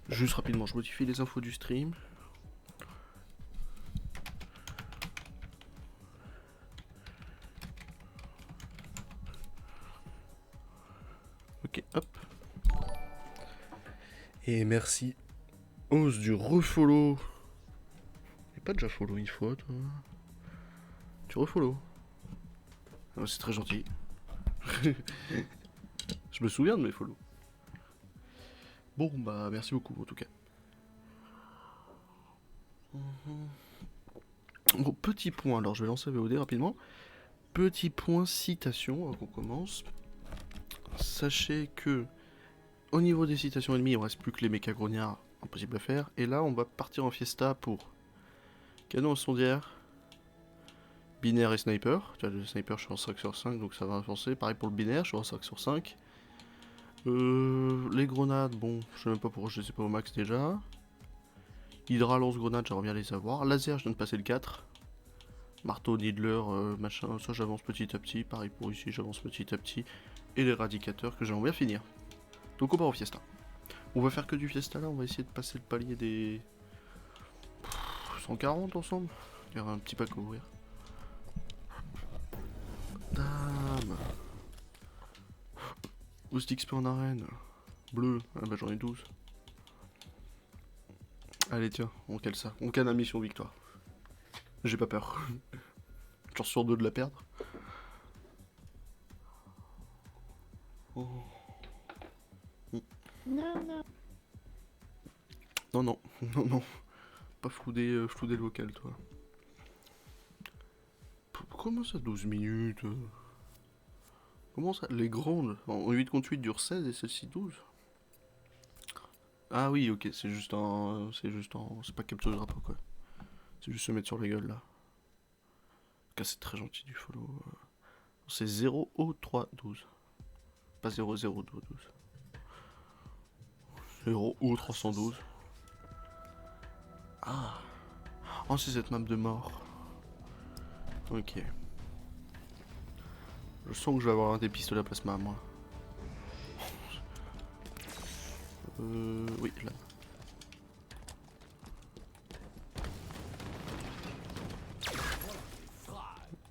Juste rapidement, je modifie les infos du stream. Ok, hop. Et merci. Ose du refollow. Et pas déjà follow une fois, toi. Tu refollow. Ah, c'est très gentil. Je me souviens de mes follow. Bon, bah merci beaucoup en tout cas. Bon, petit point, alors je vais lancer VOD rapidement. Petit point citation avant qu'on commence. Sachez que au niveau des citations ennemies, il ne reste plus que les méca grognards, impossible à faire. Et là, on va partir en fiesta pour canon incendiaire, binaire et sniper. Tu vois, le sniper, je suis en 5 sur 5, donc ça va avancer. Pareil pour le binaire, je suis en 5 sur 5. Les grenades, bon, je sais même pas pourquoi je les ai pas au max déjà. Hydra, lance-grenade, j'aimerais bien les avoir. Laser, je viens de passer le 4. Marteau, Needler, machin, ça j'avance petit à petit. Pareil pour ici, j'avance petit à petit. Et l'éradicateur que j'aimerais bien finir. Donc on part au fiesta. On va faire que du fiesta là, on va essayer de passer le palier des 140 ensemble. Il y aura un petit pack à ouvrir. Dame. Boost XP en arène. Bleu, ah bah j'en ai 12. Allez tiens, on cale ça. On cale la mission victoire. J'ai pas peur. Chance sur 2 de la perdre. Oh. Non, non. Non, non, non, non. Pas flouder le vocal, toi. Comment ça 12 minutes Comment ça les grandes en 8 contre 8 dure 16 et celle-ci 12. Ah oui, ok, c'est juste en... C'est pas capture de drapeau, quoi. C'est juste se mettre sur les gueules, là. En tout cas, c'est très gentil du follow. C'est 0 au 3 12. Pas 0 0 12 12. 0 au 312. Ah. Oh, c'est cette map de mort. Ok. Je sens que je vais avoir un des pistolets à plasma à moi. Oui, là.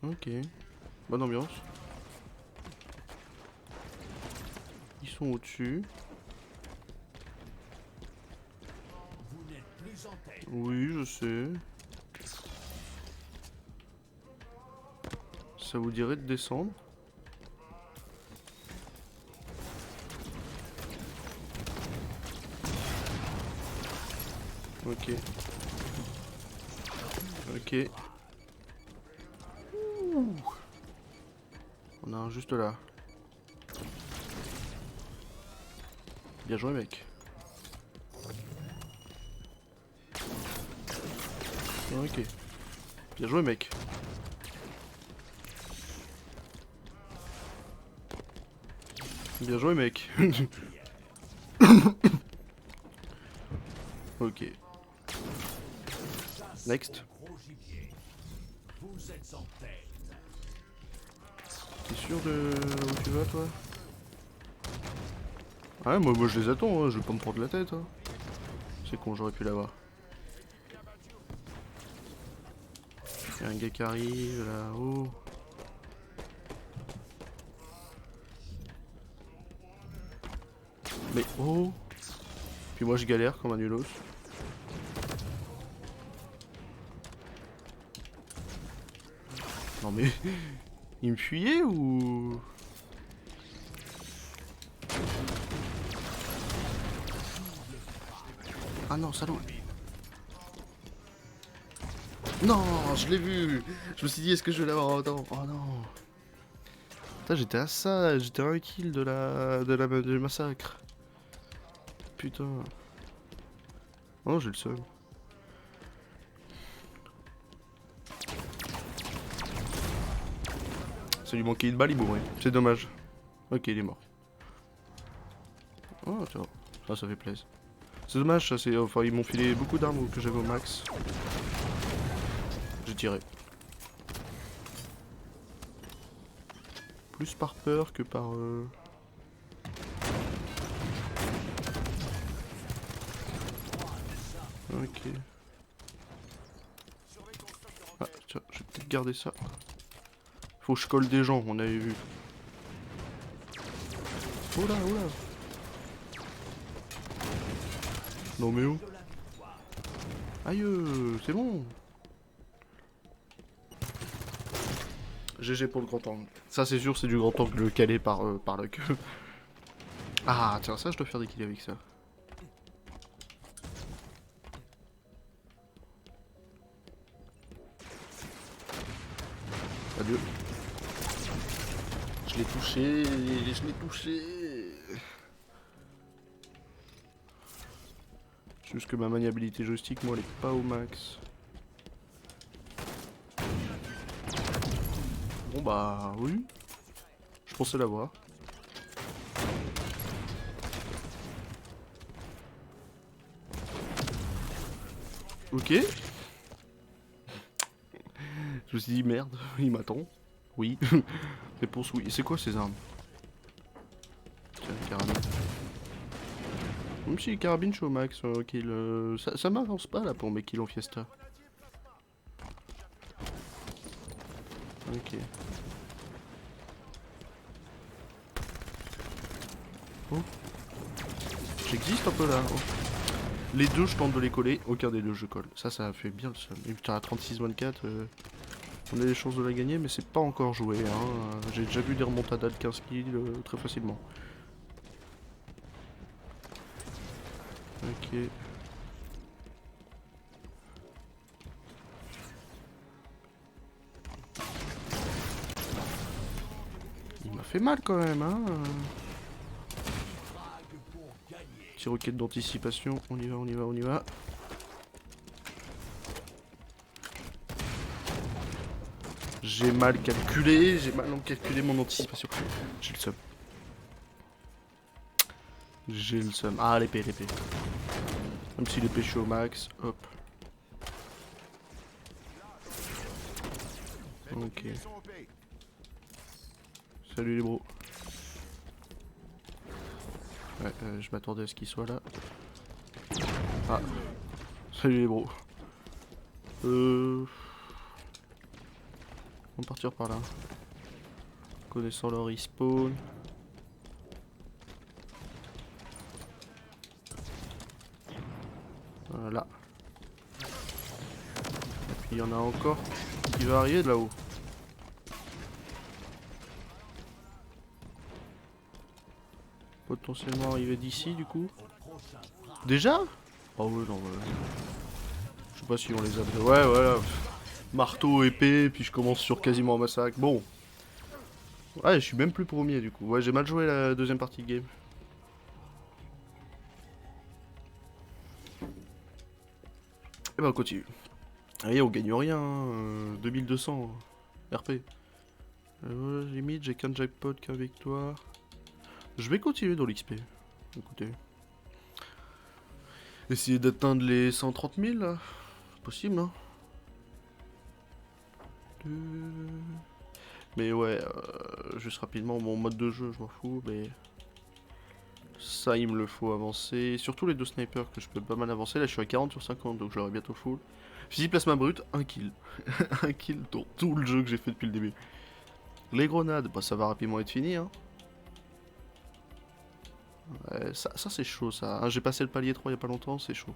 Ok. Bonne ambiance. Ils sont au-dessus. Oui, je sais. Ça vous dirait de descendre? Ok. Ok. Ouh. On a un juste là. Bien joué, mec. Ok. Bien joué, mec. Bien joué, mec. Ok. Next. T'es sûr de où tu vas, toi? Ouais, moi je les attends, hein. Je vais pas me prendre la tête. Hein. C'est con, j'aurais pu l'avoir. Il y a un gars qui arrive là-haut. Mais oh! Puis moi je galère comme un nulos. Non mais... Il me fuyait ou... Ah non, salaud! Non, je l'ai vu. Je me suis dit, est-ce que je vais l'avoir en temps? Oh non. Putain, j'étais à ça, j'étais à un kill du massacre. Putain. Oh, j'ai le seum. Ça lui manquait une balle, il mourrait. C'est dommage. Ok, il est mort. Oh, tiens. Ça fait plaisir. C'est dommage, ça c'est. Enfin, ils m'ont filé beaucoup d'armes que j'avais au max. J'ai tiré. Plus par peur que par. Ok. Ah, tiens, je vais peut-être garder ça. Faut que je colle des gens, on avait vu. Oula, oula. Non mais où? Aïe, c'est bon. GG pour le grand angle. Ça c'est sûr, c'est du grand angle calé par la queue. Ah tiens, ça je dois faire des kills avec ça. Adieu. Je l'ai touché, je l'ai touché. Juste que ma maniabilité joystick, moi, elle est pas au max. Bon bah oui. Je pensais l'avoir. Ok. Je me suis dit merde, il m'attend. Oui. Réponse oui. C'est quoi ces armes? Tiens, carabine. Même si les carabines je suis au max, ok, ça m'avance pas là pour mes kills en fiesta. Ok. Oh. J'existe un peu là. Oh. Les deux je tente de les coller, aucun des deux je colle. Ça fait bien le seum. Et putain à 36-24, on a des chances de la gagner mais c'est pas encore joué. Hein. J'ai déjà vu des remontadas de 15 kills très facilement. Ok. Il m'a fait mal quand même, hein. Petit roquette d'anticipation, on y va, on y va, on y va. J'ai mal calculé mon anticipation. J'ai le seum. J'ai le seum. Ah l'épée, l'épée. Même si l'épée je suis au max, hop. Ok. Salut les bros. Ouais, je m'attendais à ce qu'il soit là. Ah. Salut les bros. On va partir par là. Connaissant leur respawn. Voilà. Et puis il y en a encore qui va arriver de là-haut. Potentiellement arriver d'ici du coup. Déjà? Oh ouais non je sais pas si on les a. Ouais voilà. Marteau, épée, puis je commence sur quasiment un massacre. Bon. Ouais, je suis même plus premier du coup. Ouais, j'ai mal joué la deuxième partie de game. Et ben on continue. Allez, on gagne rien. 2200 RP. Limite, j'ai qu'un jackpot, qu'un victoire. Je vais continuer dans l'XP. Écoutez. Essayer d'atteindre les 130 000 là. Possible, hein. Mais ouais, juste rapidement, mon mode de jeu, je m'en fous, mais... Ça, il me le faut avancer. Surtout les deux snipers que je peux pas mal avancer. Là, je suis à 40 sur 50, donc je l'aurai bientôt full. Fusil plasma brut, un kill. Un kill dans tout le jeu que j'ai fait depuis le début. Les grenades, bah ça va rapidement être fini, hein. Ouais, ça c'est chaud, ça. Hein, j'ai passé le palier 3 il y a pas longtemps, c'est chaud.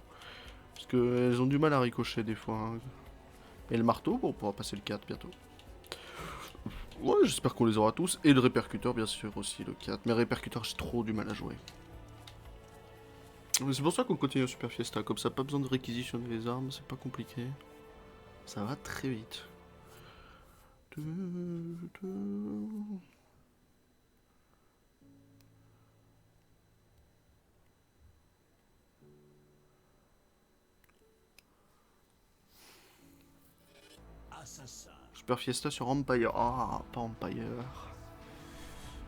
Parce qu'elles ont du mal à ricocher des fois. Hein. Et le marteau, bon, on pourra passer le 4 bientôt. Ouais, j'espère qu'on les aura tous. Et le répercuteur, bien sûr, aussi, le 4. Mais répercuteur, j'ai trop du mal à jouer. C'est pour ça qu'on continue à Super Fiesta. Comme ça, pas besoin de réquisitionner les armes, c'est pas compliqué. Ça va très vite. Super Fiesta sur Empire. Ah, pas Empire.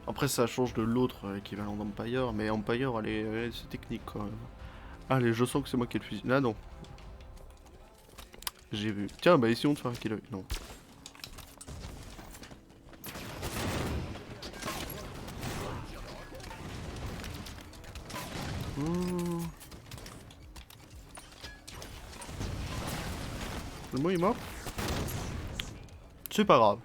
Après, ça change de l'autre équivalent d'Empire, mais Empire, c'est technique quand même. Allez, je sens que c'est moi qui ai le fusil. Là, non. J'ai vu. Tiens, bah essayons de faire un kill. Non. Oh. Le mot est mort. C'est pas grave.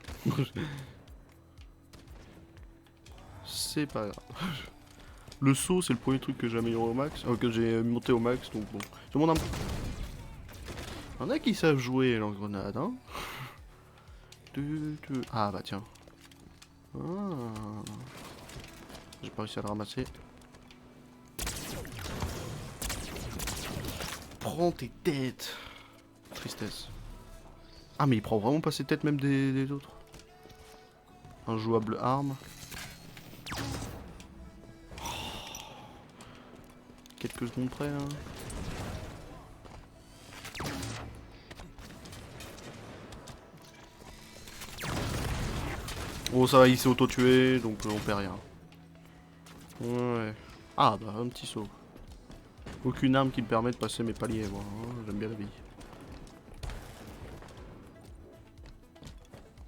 C'est pas grave. Le saut, c'est le premier truc que j'ai amélioré au max. Que j'ai monté au max, donc bon. Je demande un peu. Y'en a qui savent jouer lance-grenade, hein. Ah bah tiens. Ah. J'ai pas réussi à le ramasser. Prends tes têtes. Tristesse. Ah mais il prend vraiment pas ses têtes même des autres. Injouable arme. Oh. Quelques secondes près hein. Bon ça va, il s'est auto-tué donc on perd rien. Ouais. Ah bah un petit saut. Aucune arme qui me permet de passer mes paliers moi, hein. J'aime bien la vie.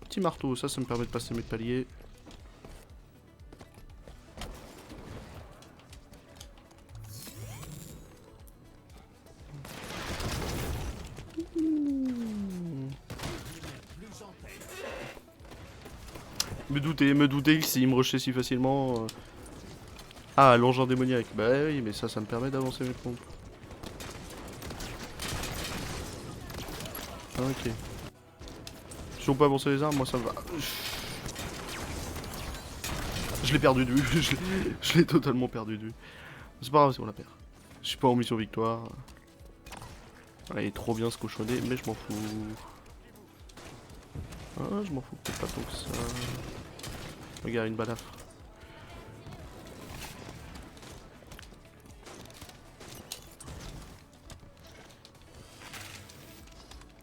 Petit marteau, ça me permet de passer mes paliers. Me douter que s'il me rushait si facilement... Ah, l'engin démoniaque. Bah oui, mais ça me permet d'avancer mes pompes. Ah, ok. Si on peut avancer les armes, moi ça me va. Je l'ai perdu de vue. Je l'ai totalement perdu de vue. C'est pas grave si on la perd. Je suis pas en mission victoire. Elle est trop bien ce cochonnet, mais je m'en fous. Ah, je m'en fous peut-être pas tant que ça. Regarde, une balafre.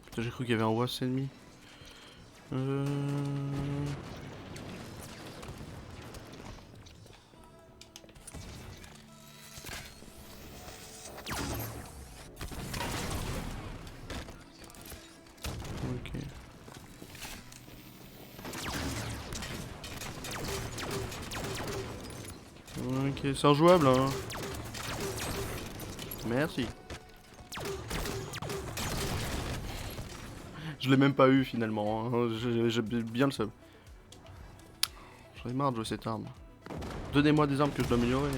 Putain, j'ai cru qu'il y avait un WASP ennemi. Ok. Ok, c'est injouable hein. Merci. Je l'ai même pas eu finalement, hein. J'ai bien le seum. J'en ai marre de jouer cette arme. Donnez-moi des armes que je dois améliorer.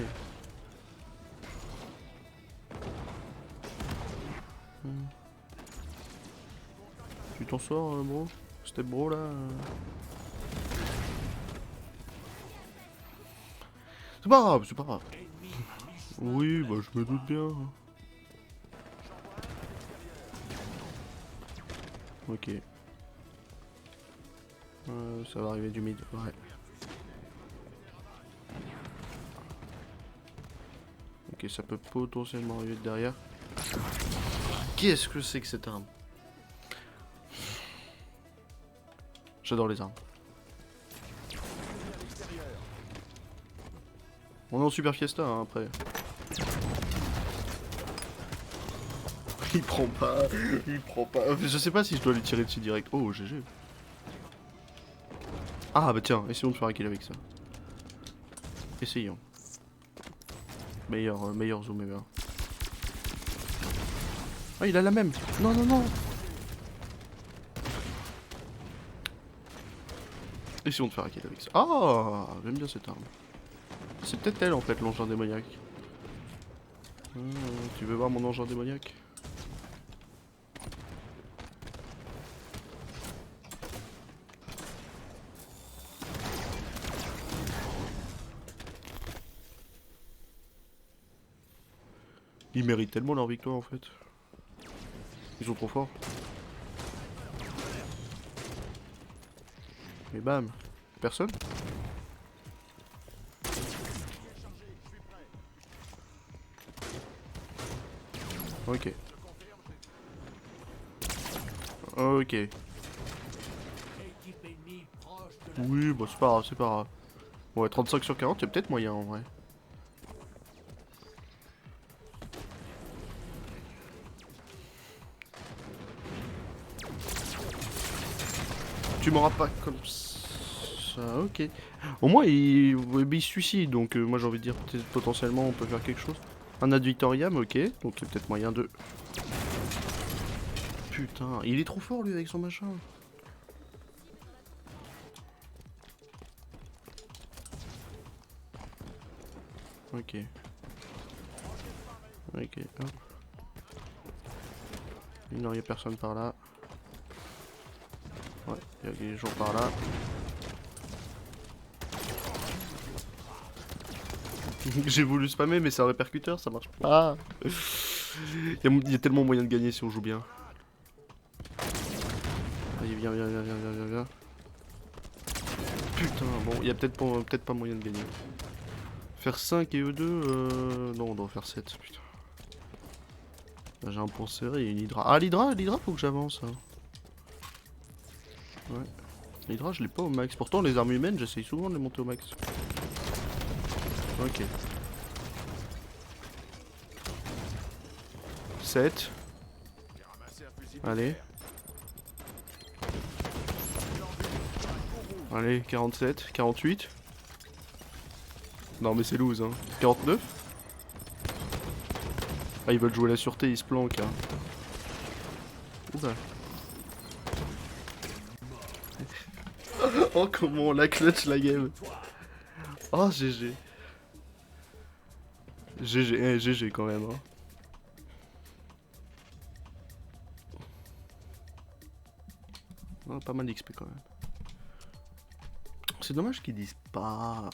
Tu t'en sors bro? Step bro là C'est pas grave, c'est pas grave. Oui, bah je me doute bien. Ok. Ça va arriver du mid, ouais. Ok, ça peut potentiellement arriver de derrière. Qu'est-ce que c'est que cette arme? J'adore les armes. On est en Super Fiesta hein, après. Il prend pas, il prend pas. Je sais pas si je dois lui tirer dessus direct. Oh GG. Ah bah tiens, essayons de faire un kill avec ça. Essayons. Meilleur zoom ever. Ah il a la même. Non non non. Essayons de faire un kill avec ça. Ah j'aime bien cette arme. C'est peut-être elle en fait l'engin démoniaque. Tu veux voir mon engin démoniaque? Ils méritent tellement leur victoire en fait. Ils sont trop forts. Et bam. Personne? Ok. Ok. Oui, bah c'est pas grave, c'est pas grave. Ouais, 35 sur 40, c'est peut-être moyen en vrai. Tu m'auras pas comme ça, ok. Au moins, il se suicide, donc moi j'ai envie de dire, peut-être potentiellement on peut faire quelque chose. Un ad vitam, ok, donc il y a peut-être moyen de... Putain, il est trop fort lui avec son machin. Ok. Ok, hop. Non, il y a personne par là. Ouais, il y a des gens par là. J'ai voulu spammer, mais c'est un répercuteur, ça marche pas. Il y a tellement moyen de gagner si on joue bien. Allez, viens, viens, viens, viens, viens, viens, viens. Putain, bon, il y a peut-être pas moyen de gagner. Faire 5 et E2, non, on doit faire 7, putain. Là, j'ai un point serré et une hydra. Ah, l'hydra, faut que j'avance. Hein. Ouais. L'hydra, je l'ai pas au max. Pourtant, les armes humaines, j'essaye souvent de les monter au max. Ok. 7. Allez. Allez, 47, 48. Non mais c'est loose hein. 49. Ah ils veulent jouer la sûreté, ils se planquent hein. Oula. Oh comment on la clutch la game. Oh GG. GG, GG quand même hein. Oh, pas mal d'XP quand même. C'est dommage qu'ils disent pas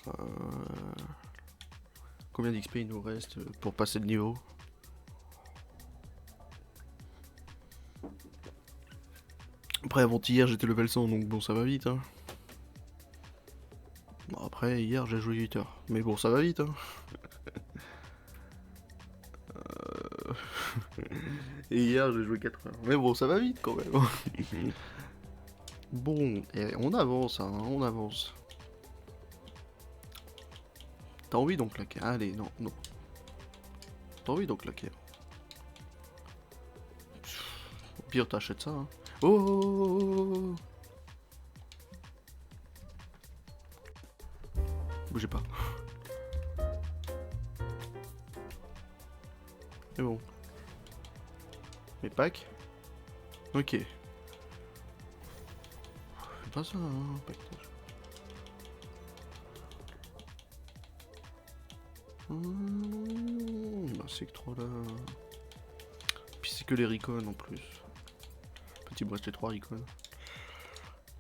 combien d'XP il nous reste pour passer le niveau. Après avant-hier j'étais level 100 donc bon ça va vite hein. Bon après hier j'ai joué 8 heures. Mais bon ça va vite hein. Et hier j'ai joué 4 heures. Mais bon ça va vite quand même. Bon, on avance hein, on avance. T'as envie donc claquer? Allez, non, non. T'as envie donc claquer? Au pire, t'achètes ça. Hein. Oh, bougez pas. C'est bon. Mes packs? Ok. Fais pas ça, hein, pactage. Bah, c'est que trop là. Puis c'est que les recons en plus. Petit bracelet 3 recons.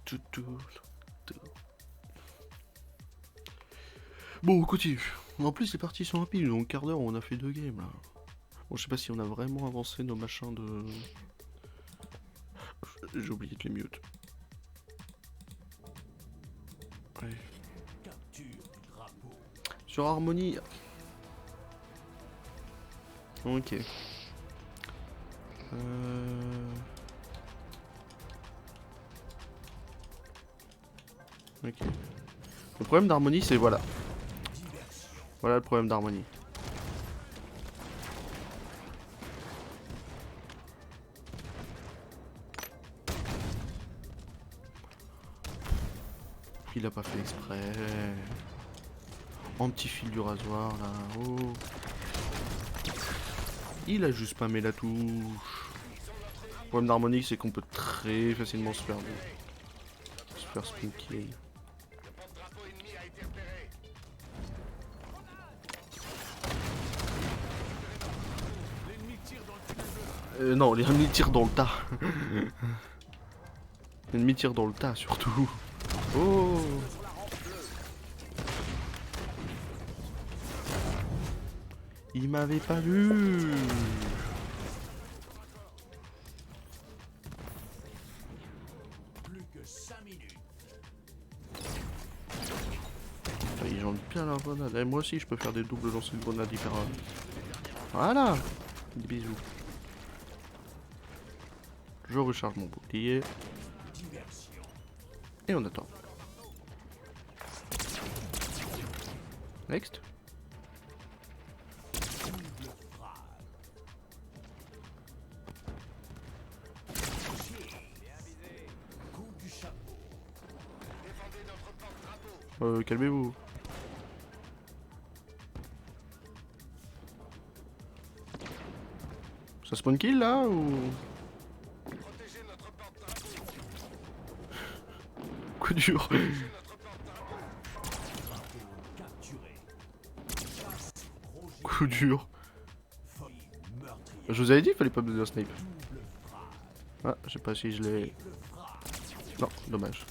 Tout. Bon, on continue. En plus, les parties sont rapides, donc quart d'heure, on a fait 2 games là. Bon, je sais pas si on a vraiment avancé nos machins de. J'ai oublié de les mute. Allez. Sur Harmonie. Ok. Ok. Le problème d'Harmonie, c'est voilà. Voilà le problème d'Harmonie. Il a pas fait exprès. En petit fil du rasoir là. Oh. Il a juste pas mis la touche. Le problème d'Harmonie, c'est qu'on peut très facilement se faire spinker. Non, l'ennemi tire dans le tas. L'ennemi tire dans le tas surtout. Oh. Il m'avait pas vu. Plus que 5 minutes. bien la grenade. Et moi aussi je peux faire des doubles lancers de grenade hyper... Voilà. Des bisous. Je recharge mon bouclier. Et on attend. Next. Calmez-vous. Ça spawn kill là ou... Coup dur. Coup dur. Je vous avais dit qu'il fallait pas me donner un snipe. Ah, je sais pas si je l'ai... Non, dommage.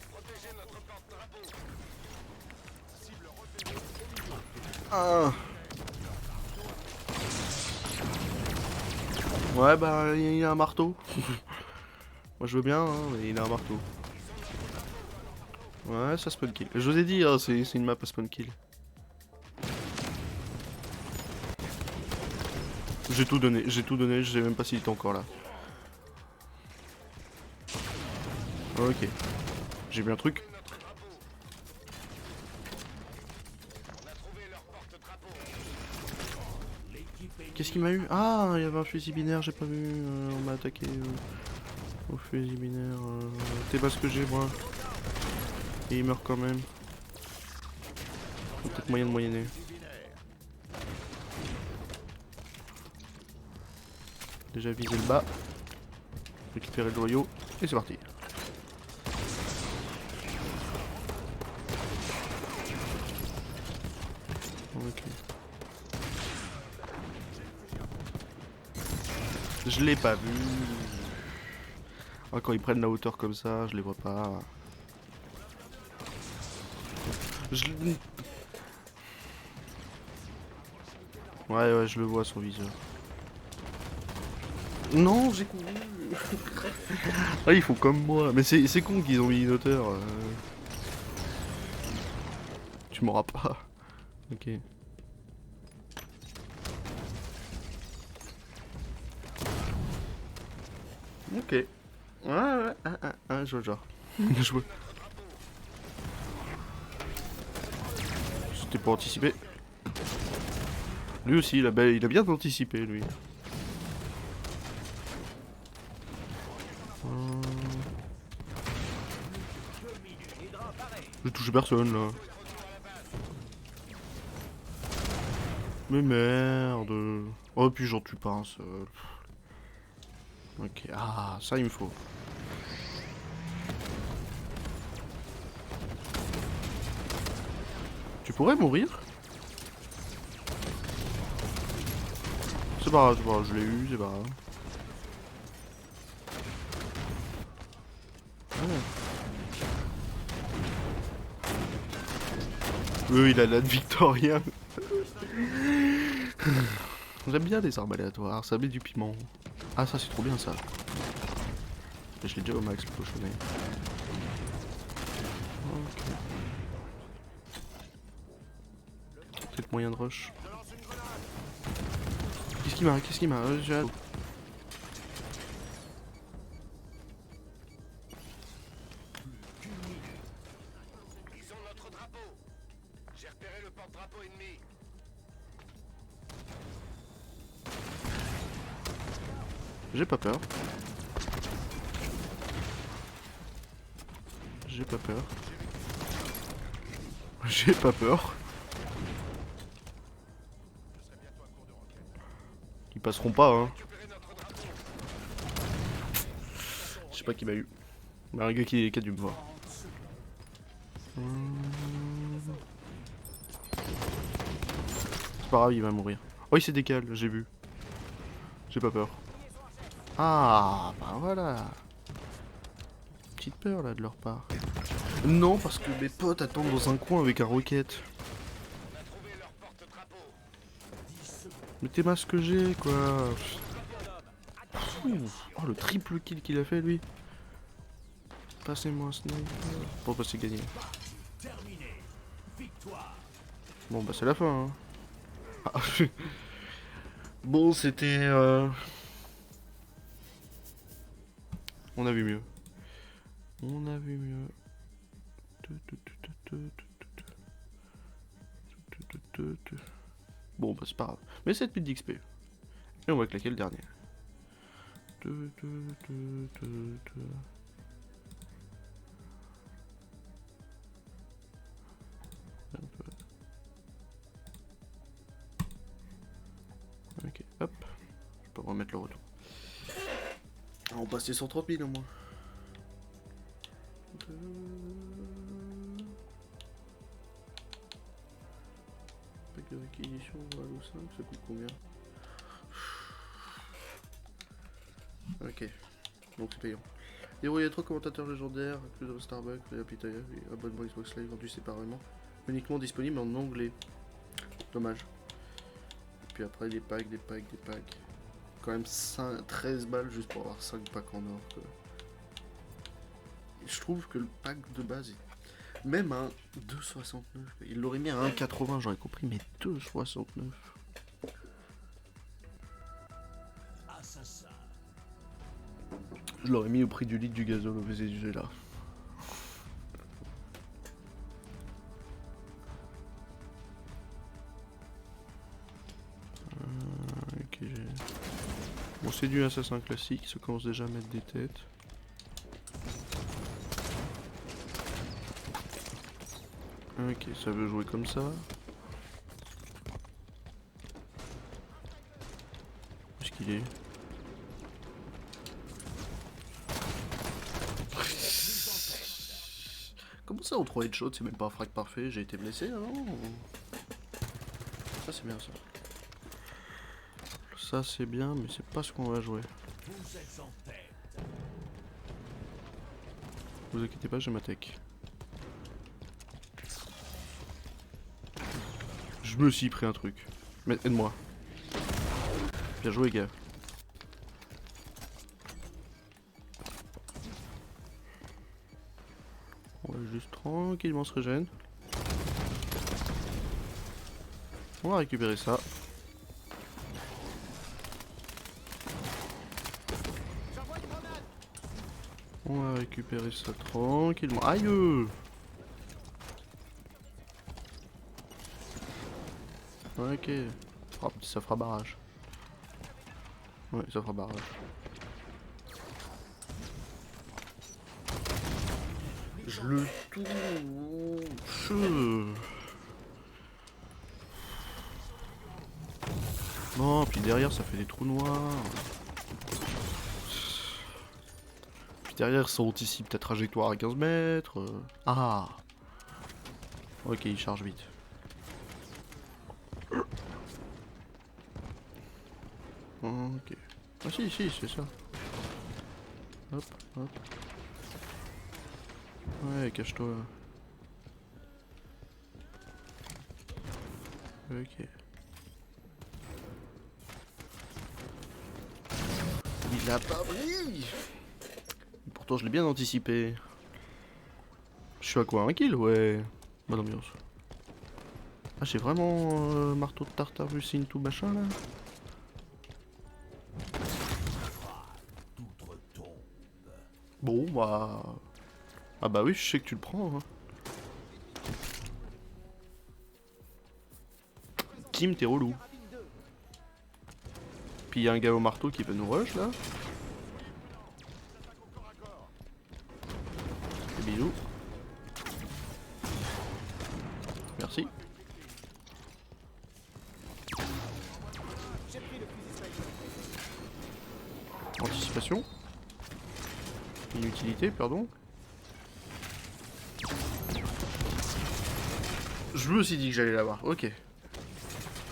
Ah. Ouais bah il a un marteau. Moi je veux bien hein, mais il a un marteau. Ouais ça spawn kill. Je vous ai dit hein, c'est une map à spawn kill. J'ai tout donné, je sais même pas s'il était encore là. Ok. J'ai vu un truc. Qu'est-ce qu'il m'a eu? Ah, il y avait un fusil binaire, j'ai pas vu. On m'a attaqué au fusil binaire. T'es pas ce que j'ai, moi. Et il meurt quand même. Peut-être moyen de moyenner. Déjà viser le bas. Récupérer le joyau. Et c'est parti. Ok. Je l'ai pas vu. Ah, quand ils prennent la hauteur comme ça, je les vois pas. Ouais, je le vois son viseur. Non, j'ai couru. Ah, ils font comme moi. Mais c'est con qu'ils ont mis une hauteur. Tu m'auras pas. Ok. Ok. Ouais, je vois le genre. Je vois. C'était pour anticiper. Lui aussi, il a bien anticipé, lui. J'ai touché personne, là. Mais merde. Oh, puis j'en tue pas un seul. Ok, ah, ça il me faut. Tu pourrais mourir? C'est pas grave, je l'ai eu, c'est pas grave. Il a la Victoria. J'aime bien les armes aléatoires, ça met du piment. Ah ça c'est trop bien ça. Je l'ai déjà au max pochonné. Ok. Peut-être moyen de rush. Qu'est-ce qu'il m'a Ils ont notre drapeau. J'ai repéré le porte-drapeau ennemi. J'ai pas peur. J'ai pas peur. J'ai pas peur. Ils passeront pas, hein. Je sais pas qui m'a eu. Mais un gars qui a dû me voir. C'est pas grave, il va mourir. Oh, il s'est décalé, j'ai vu. J'ai pas peur. Ah, bah voilà. Petite peur là de leur part. Non, parce que mes potes attendent dans un coin avec un roquette. Mais t'es mal ce que j'ai quoi. Oh le triple kill qu'il a fait lui. Passez-moi un sniper. Pour passer gagner. Bon bah c'est la fin. Hein. Ah. Bon c'était... On a vu mieux. On a vu mieux. Bon bah c'est pas grave. Mais 7000 d'XP. Et on va claquer le dernier. Ok, hop. Je peux remettre le retour. On passe les 130 000 au moins. Pack de réquisition, Halo 5, ça coûte combien? Ok, donc c'est payant. Dérouiller 3 commentateurs légendaires, plus de Starbucks, et Apitaïa et abonnement Xbox Live vendus séparément. Uniquement disponible en anglais. Dommage. Et puis après des packs. Quand même 13 balles juste pour avoir 5 packs en or. Quoi. Je trouve que le pack de base est même un 2,69. Il l'aurait mis à 1,80, j'aurais compris, mais 2,69. Je l'aurais mis au prix du litre du gazole au VZG là. Ok, bon, c'est du assassin classique, ça commence déjà à mettre des têtes. Ok, ça veut jouer comme ça. Où est-ce qu'il est? Comment ça, en 3 headshots, c'est même pas un frag parfait? J'ai été blessé, non? Ça, c'est bien, ça. Ça, c'est bien, mais c'est pas ce qu'on va jouer. Vous inquiétez pas, j'ai ma tech. Je me suis pris un truc. Mais aide-moi. Bien joué, gars. On va juste tranquillement se régénérer. On va récupérer ça. On va récupérer ça tranquillement. Aïe! Ok. Oh, ça fera barrage. Ouais, ça fera barrage. Je le touche. Non, puis derrière ça fait des trous noirs. Puis derrière ça anticipe ta trajectoire à 15 mètres. Ah. Ok, il charge vite. Ok. Ah si, c'est ça. Hop, hop. Ouais, cache-toi. Ok. Il a pas pris. Pourtant je l'ai bien anticipé. Je suis à quoi? 1 kill? Ouais. Bonne ambiance. Ah, j'ai vraiment marteau de Tartarus into machin là. Bon bah... Ah bah oui, je sais que tu le prends. Hein. Kim, t'es relou. Puis il y a un gars au marteau qui veut nous rush là. Des bisous. Merci. Anticipation. Inutilité, pardon. Je me suis dit que j'allais l'avoir, ok.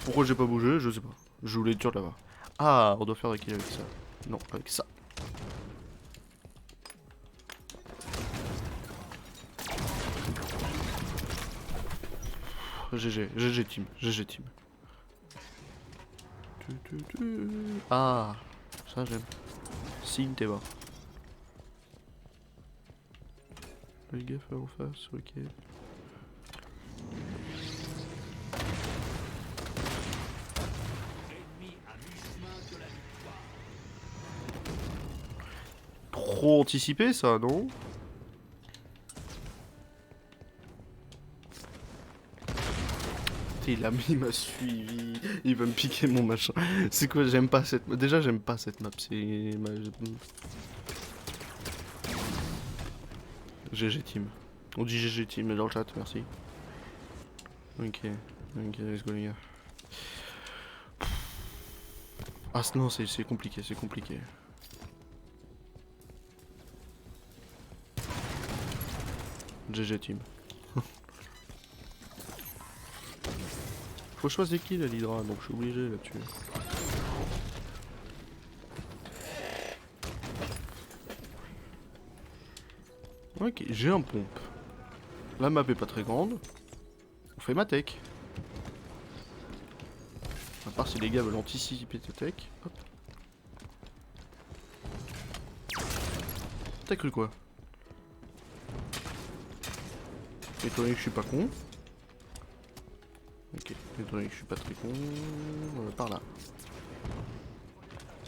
Pourquoi j'ai pas bougé, je sais pas. Je voulais être sûr de l'avoir. Ah, on doit faire des kills avec ça. Non, avec ça. GG team, GG team. Ah, ça j'aime. Signe t'es bas. Le gaffe en face, ok. trop anticipé ça, non? Il m'a suivi, il va me piquer mon machin. C'est quoi, j'aime pas cette... Déjà j'aime pas cette map, c'est... GG team. On dit GG team dans le chat, merci. Ok, let's go les gars. Ah non, c'est compliqué, c'est compliqué. GG team. Faut choisir qui l'Hydra, donc je suis obligé là-dessus. Ok, j'ai un pompe. La map est pas très grande. On fait ma tech. À part si les gars veulent anticiper ta tech. Hop. T'as cru quoi? Étant donné que je suis pas con. Ok, étant donné que je suis pas très con. Par là.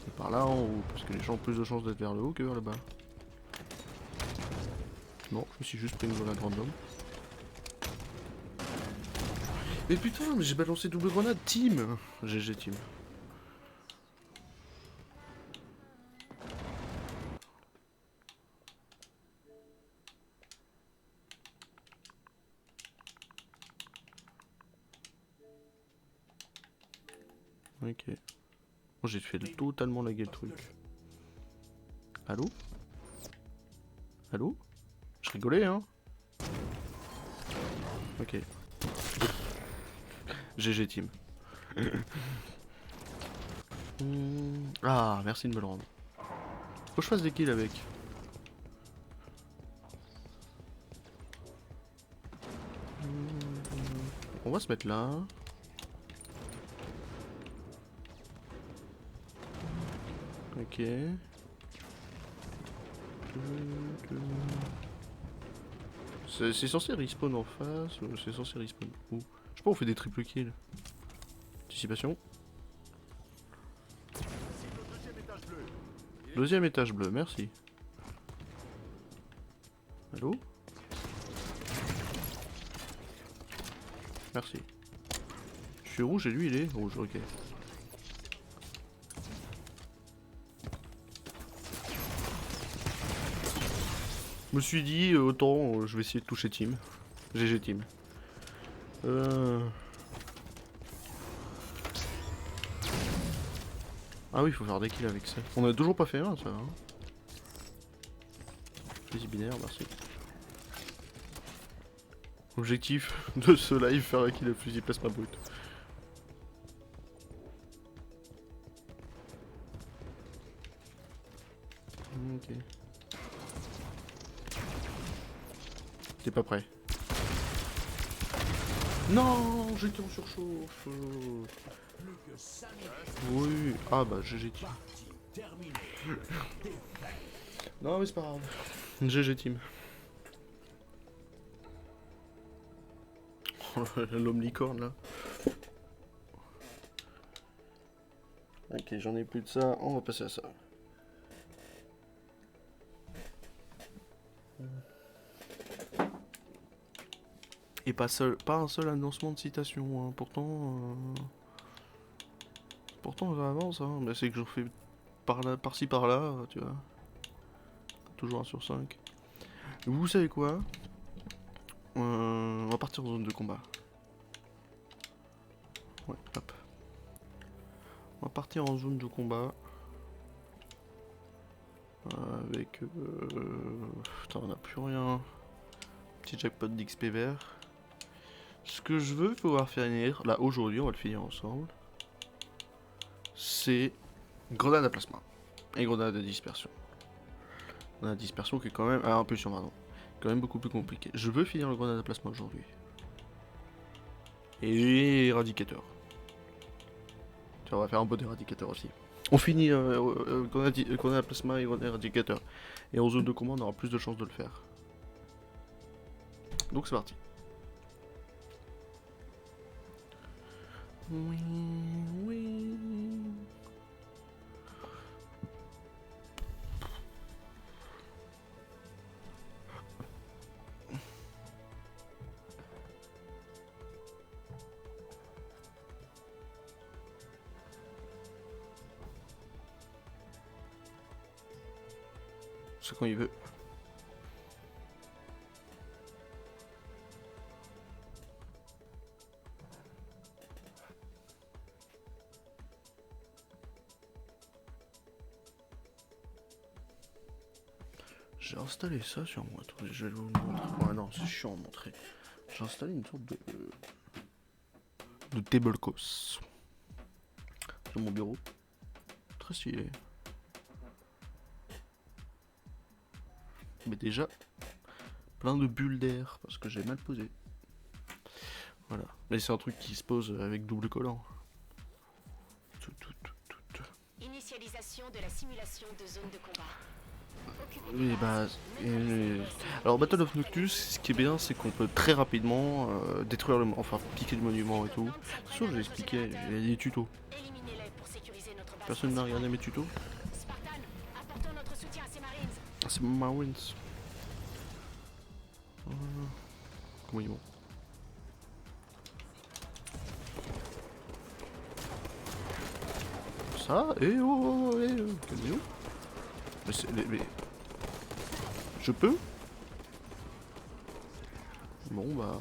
Et par là en haut, parce que les gens ont plus de chances d'être vers le haut que vers le bas. Non, je me suis juste pris une grenade random. Mais putain, mais j'ai balancé double grenade, team! GG team. Ok. Bon, j'ai fait totalement laguer le truc. Allô? Allô? Je rigolais, hein? Ok. GG team. Ah, merci de me le rendre. Faut que je fasse des kills avec. On va se mettre là. Ok. C'est censé respawn en face ou c'est censé respawn où? Je sais pas, on fait des triple kills. Anticipation. Deuxième étage bleu, merci. Allô? Merci. Je suis rouge et lui il est rouge, ok. Je me suis dit, autant je vais essayer de toucher team. GG team. Ah oui, il faut faire des kills avec ça. On a toujours pas fait un, ça. Hein. Fusil binaire, merci. Objectif de ce live, faire un kill à fusil plasma brut. Ok. T'es pas prêt. Non, j'étais en surchauffe. Oui, ah bah GG team. Non mais c'est pas grave. GG team. L'homme licorne là. Ok, j'en ai plus de ça, on va passer à ça. Et pas un seul annoncement de citation, hein. Pourtant ça avance, hein. Mais c'est que j'en fais par-ci par-là, tu vois. Toujours 1 sur 5. Vous savez quoi? On va partir en zone de combat. Ouais, hop. On va partir en zone de combat. Avec... Putain, on n'a plus rien. Petit jackpot d'XP vert. Ce que je veux pouvoir finir, là aujourd'hui, on va le finir ensemble. C'est grenade à plasma. Et grenade de dispersion. Grenade de dispersion qui est quand même... Ah, impulsion, pardon. Quand même beaucoup plus compliqué. Je veux finir le grenade à plasma aujourd'hui. Et éradicateur. Tu vois, on va faire un bon éradicateur aussi. On finit grenade à plasma et éradicateur. Et en zone de combat, on aura plus de chances de le faire. Donc c'est parti. Oui, oui. ça quand il veut. J'ai installé ça sur moi. Attendez, je vais vous le montrer. Ouais, non, c'est chiant à montrer. J'ai installé une sorte de tablecos sur mon bureau. Très stylé. Mais déjà, plein de bulles d'air parce que j'ai mal posé. Voilà. Mais c'est un truc qui se pose avec double collant. Initialisation de la simulation de zone de combat. Oui, bah, alors Battle of Noctus, ce qui est bien, c'est qu'on peut très rapidement détruire le, enfin piquer le monument et tout. Sauf que j'ai expliqué, il y a des tutos. Éliminez-les pour sécuriser notre base. Personne n'a regardé mes tutos. Spartan, apportons notre soutien à ces Marines. Ah, c'est Marines. Comment ils vont? Ça? Calmez-vous. Mais je peux? Bon bah...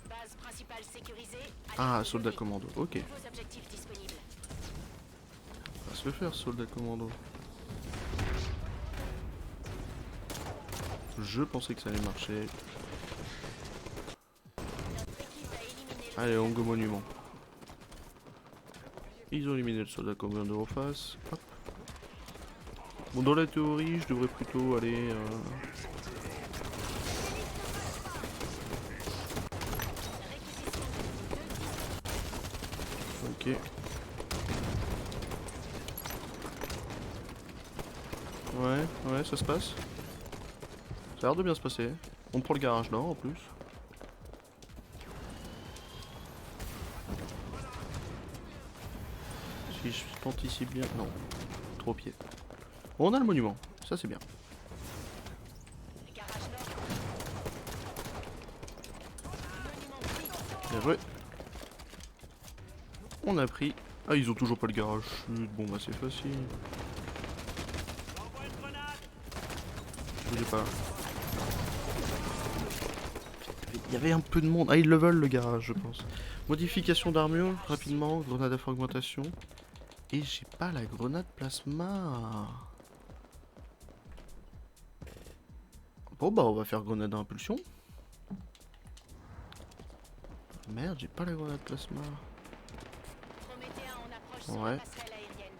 Base principale sécurisée. Ah, soldat commando, ok. Nouveaux objectifs disponibles. On va se le faire, soldat commando. Je pensais que ça allait marcher. Notre équipe a éliminé le Allez, on go monument. Ils ont éliminé le soldat commando en face. Hop. Bon, dans la théorie, je devrais plutôt aller... Ok. Ouais, ça se passe. Ça a l'air de bien se passer. On prend le garage nord en plus. Si je plante ici bien... Non. Trop au pied. Bon, on a le monument. Ça c'est bien. garage nord. Monument pris. Bien joué. On a pris... Ah, ils ont toujours pas le garage. Bon bah c'est facile. Bougez pas. Il y avait un peu de monde. Ah, ils le veulent le garage, je pense. Modification d'armure, rapidement. Grenade à fragmentation. Et j'ai pas la grenade plasma. Bon bah on va faire grenade à impulsion. Merde, j'ai pas la grenade plasma. Prométhéen en approche sur Ouais. la passerelle aérienne.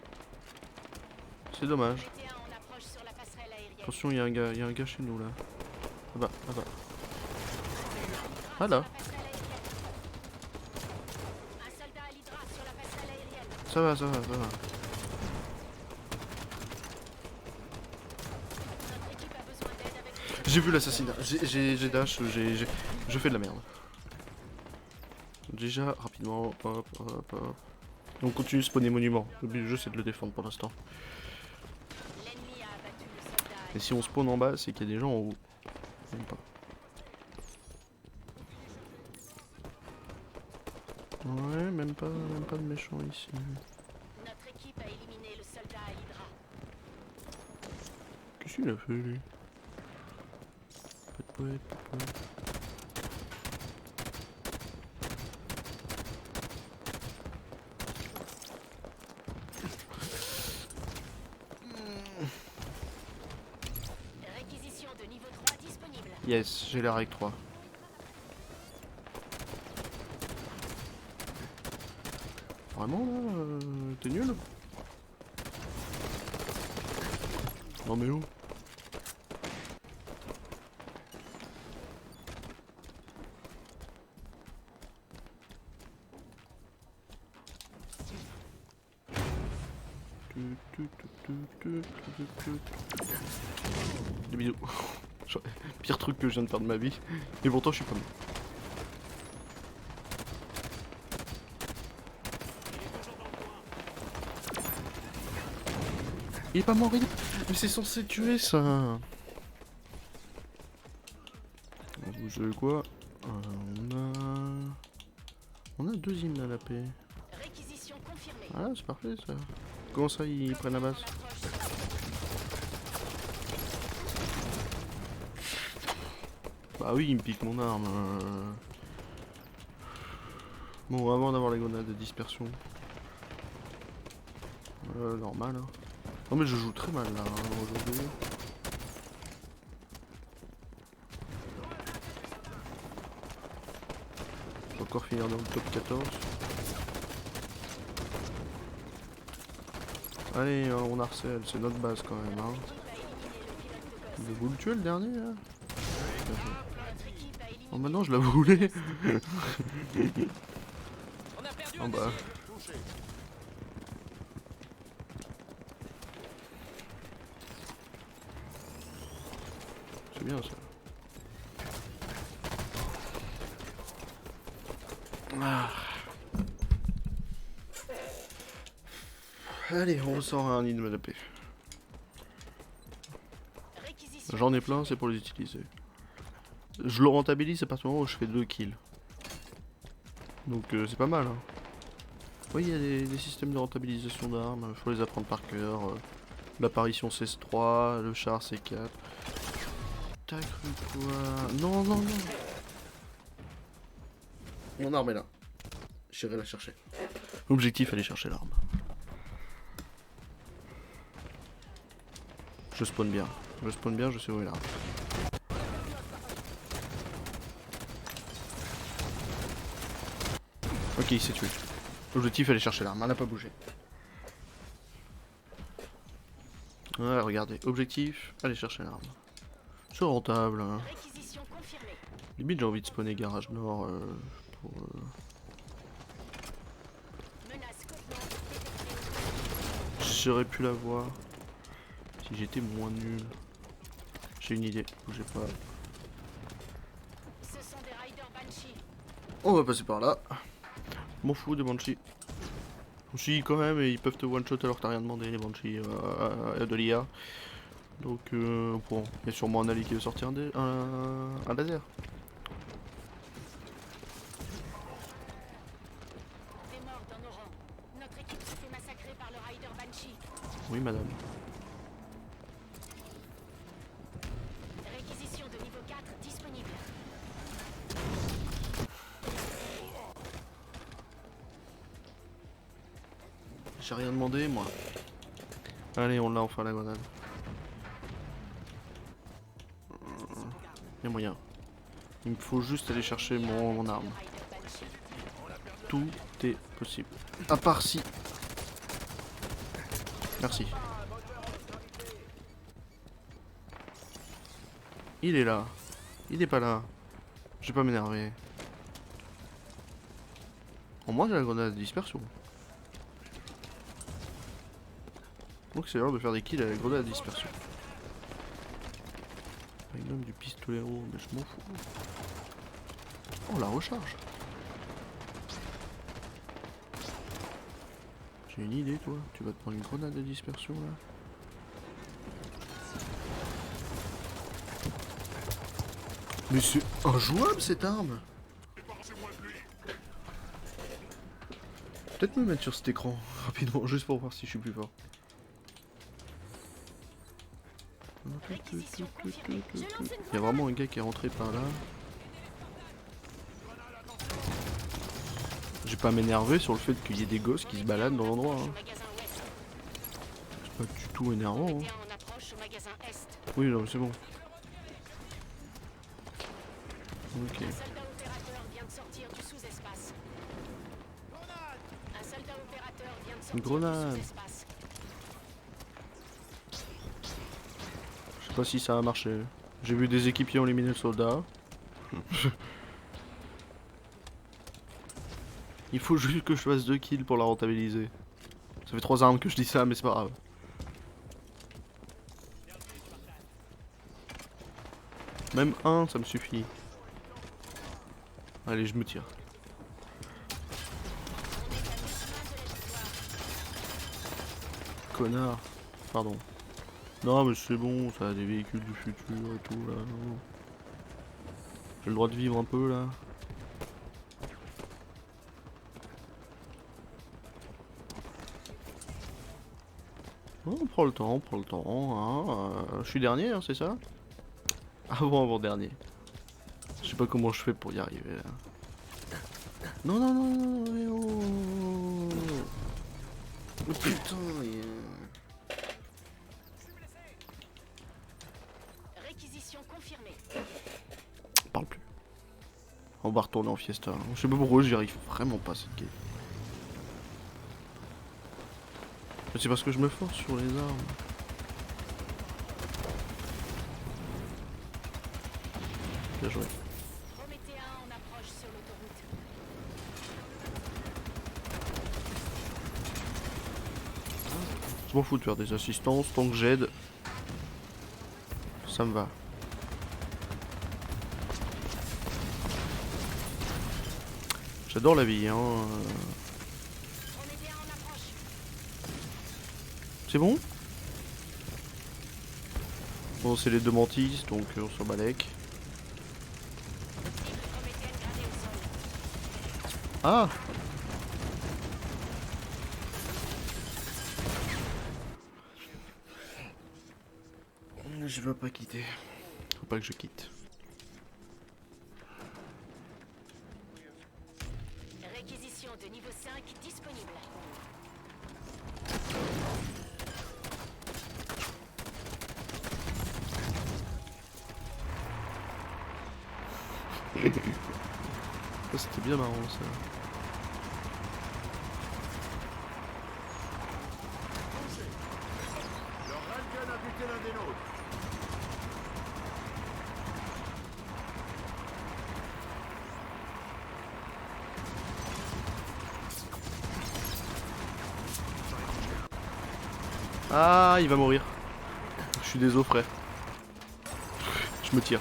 C'est dommage. Prométhéen en approche sur la passerelle aérienne. Attention, il y a un gars chez nous là. Là-bas, là-bas. Ah là, Un soldat à l'Hydra sur la passerelle aérienne. ça va, ça va, ça va. Notre équipe a besoin d'aide avec J'ai vu l'assassinat, j'ai dash, je fais de la merde. Déjà, rapidement, hop, hop, hop. On continue de spawner monument. Le but du jeu c'est de le défendre pour l'instant. l'ennemi a abattu le soldat. Et si on spawn en bas, c'est qu'il y a des gens en haut. Même pas. Ouais, même pas de méchants ici. Notre équipe a éliminé le soldat à l'Hydra. Qu'est-ce qu'il a fait lui? Pas de poète, pas de poète. Réquisition de niveau 3 disponible. Yes, j'ai la règle 3. Vraiment là, t'es nul? Non mais où? Des bisous. Pire truc que je viens de faire de ma vie. Et pourtant je suis pas mort. Il est pas mort, mais c'est censé tuer ça. Vous savez quoi? On a 2 hymnes à la paix. Réquisition confirmée. Ah c'est parfait ça. Comment ça ils prennent la base? Bah oui, il me pique mon arme. Bon, avant d'avoir les grenades de dispersion. Normal. Hein. Non mais je joue très mal là aujourd'hui. Je vais encore finir dans le top 14. Allez, on harcèle, c'est notre base quand même. Hein. Vous le tuez le dernier là? Oh maintenant je la voulais. Oh bah. C'est bien ça. Ah. Allez, on ressort un nid de MLP. J'en ai plein, c'est pour les utiliser. Je le rentabilise à partir du moment où je fais 2 kills. Donc c'est pas mal. Hein. Oui, il y a des systèmes de rentabilisation d'armes, il faut les apprendre par cœur. L'apparition CS3, le char C4. T'as cru quoi? Non, non, non. Mon arme est là. J'irai la chercher. Objectif, aller chercher l'arme. Je spawn bien. Je spawn bien, je sais où est l'arme. Ok, il s'est tué. L'objectif, aller chercher l'arme. Elle n'a pas bougé. Ouais, regardez. Objectif, aller chercher l'arme. C'est rentable. Hein. Limite, j'ai envie de spawner garage nord pour... J'aurais pu la voir si j'étais moins nul. J'ai une idée, bougez pas. On va passer par là. M'en fous des Banshee. Si quand même, ils peuvent te one shot alors que t'as rien demandé les Banshee de l'IA. Donc bon, il y a sûrement un allié qui veut sortir un laser. Oui madame. Réquisition de niveau 4 disponible. J'ai rien demandé moi. Allez, on l'a enfin la grenade. Y'a moyen. Il me faut juste aller chercher mon arme. Tout est possible. À part si. Merci. Il est là. Il est pas là. Je vais pas m'énerver. Au moins j'ai la grenade de dispersion. Donc c'est l'heure de faire des kills avec la grenade de dispersion. Avec même du pistolero, mais je m'en fous. Oh la recharge. J'ai une idée toi, tu vas te prendre une grenade de dispersion là. Mais c'est injouable cette arme. Peut-être me mettre sur cet écran rapidement, juste pour voir si je suis plus fort. Il y a vraiment un gars qui est rentré par là. Je vais pas m'énerver sur le fait qu'il y ait des gosses qui se baladent dans l'endroit. Hein. C'est pas du tout énervant. Hein. Oui, non, c'est bon. Ok. Une grenade. Je sais pas si ça a marché. J'ai vu des équipiers éliminer le soldat. Il faut juste que je fasse 2 kills pour la rentabiliser. Ça fait 3 armes que je dis ça, mais c'est pas grave. Même un, ça me suffit. Allez, je me tire. Connard. Pardon. Non, mais c'est bon, ça a des véhicules du futur et tout là. J'ai le droit de vivre un peu là. On prend le temps, on prend le temps. Hein. Je suis dernier, hein, c'est ça? Avant dernier. sais pas comment je fais pour y arriver là. Non, non, non, non, non, oh. Oh putain, Réquisition confirmée. parle plus. On va retourner en fiesta. Là. Je sais pas pourquoi j'y arrive vraiment pas cette game. C'est parce que je me force sur les armes. Bien joué. Prométhéen en approche sur l'autoroute. Je m'en fous de faire des assistances, tant que j'aide, ça me va. J'adore la vie, hein. Prométhéen en approche. C'est bon? Bon, c'est les deux mantis, donc on s'en balèque. Cible prométhéenne gradée au sol. Ah! Je veux pas quitter. Faut pas que je quitte. Réquisition de niveau 5 disponible. Ça, c'était bien marrant ça. Leur railgun a buté l'un des nôtres. Ah, il va mourir. Je suis désolé, frère. Je me tire.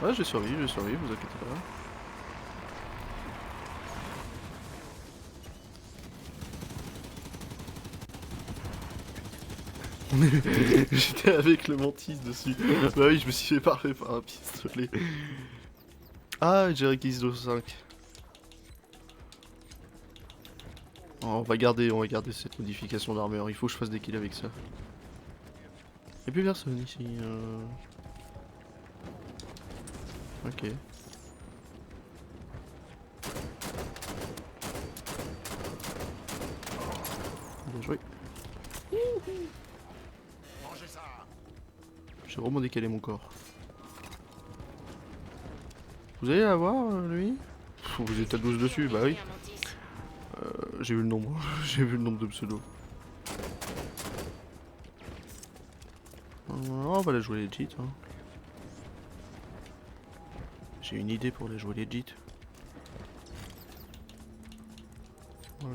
Ouais, j'ai survécu, vous inquiétez pas. J'étais avec le mantis dessus. Bah oui, je me suis fait parler par un pistolet. Ah, j'ai réquisition 5. On va garder cette modification d'armure. Il faut que je fasse des kills avec ça. Y'a plus personne ici. Ok. Bien joué. Mangez ça. J'ai vraiment décalé mon corps. Vous allez la voir, lui? Pff, vous êtes à 12 dessus, bah oui. Un mantis. J'ai vu le nombre. J'ai vu le nombre de pseudos. On va la jouer legit. Hein. J'ai une idée pour les jouer legit.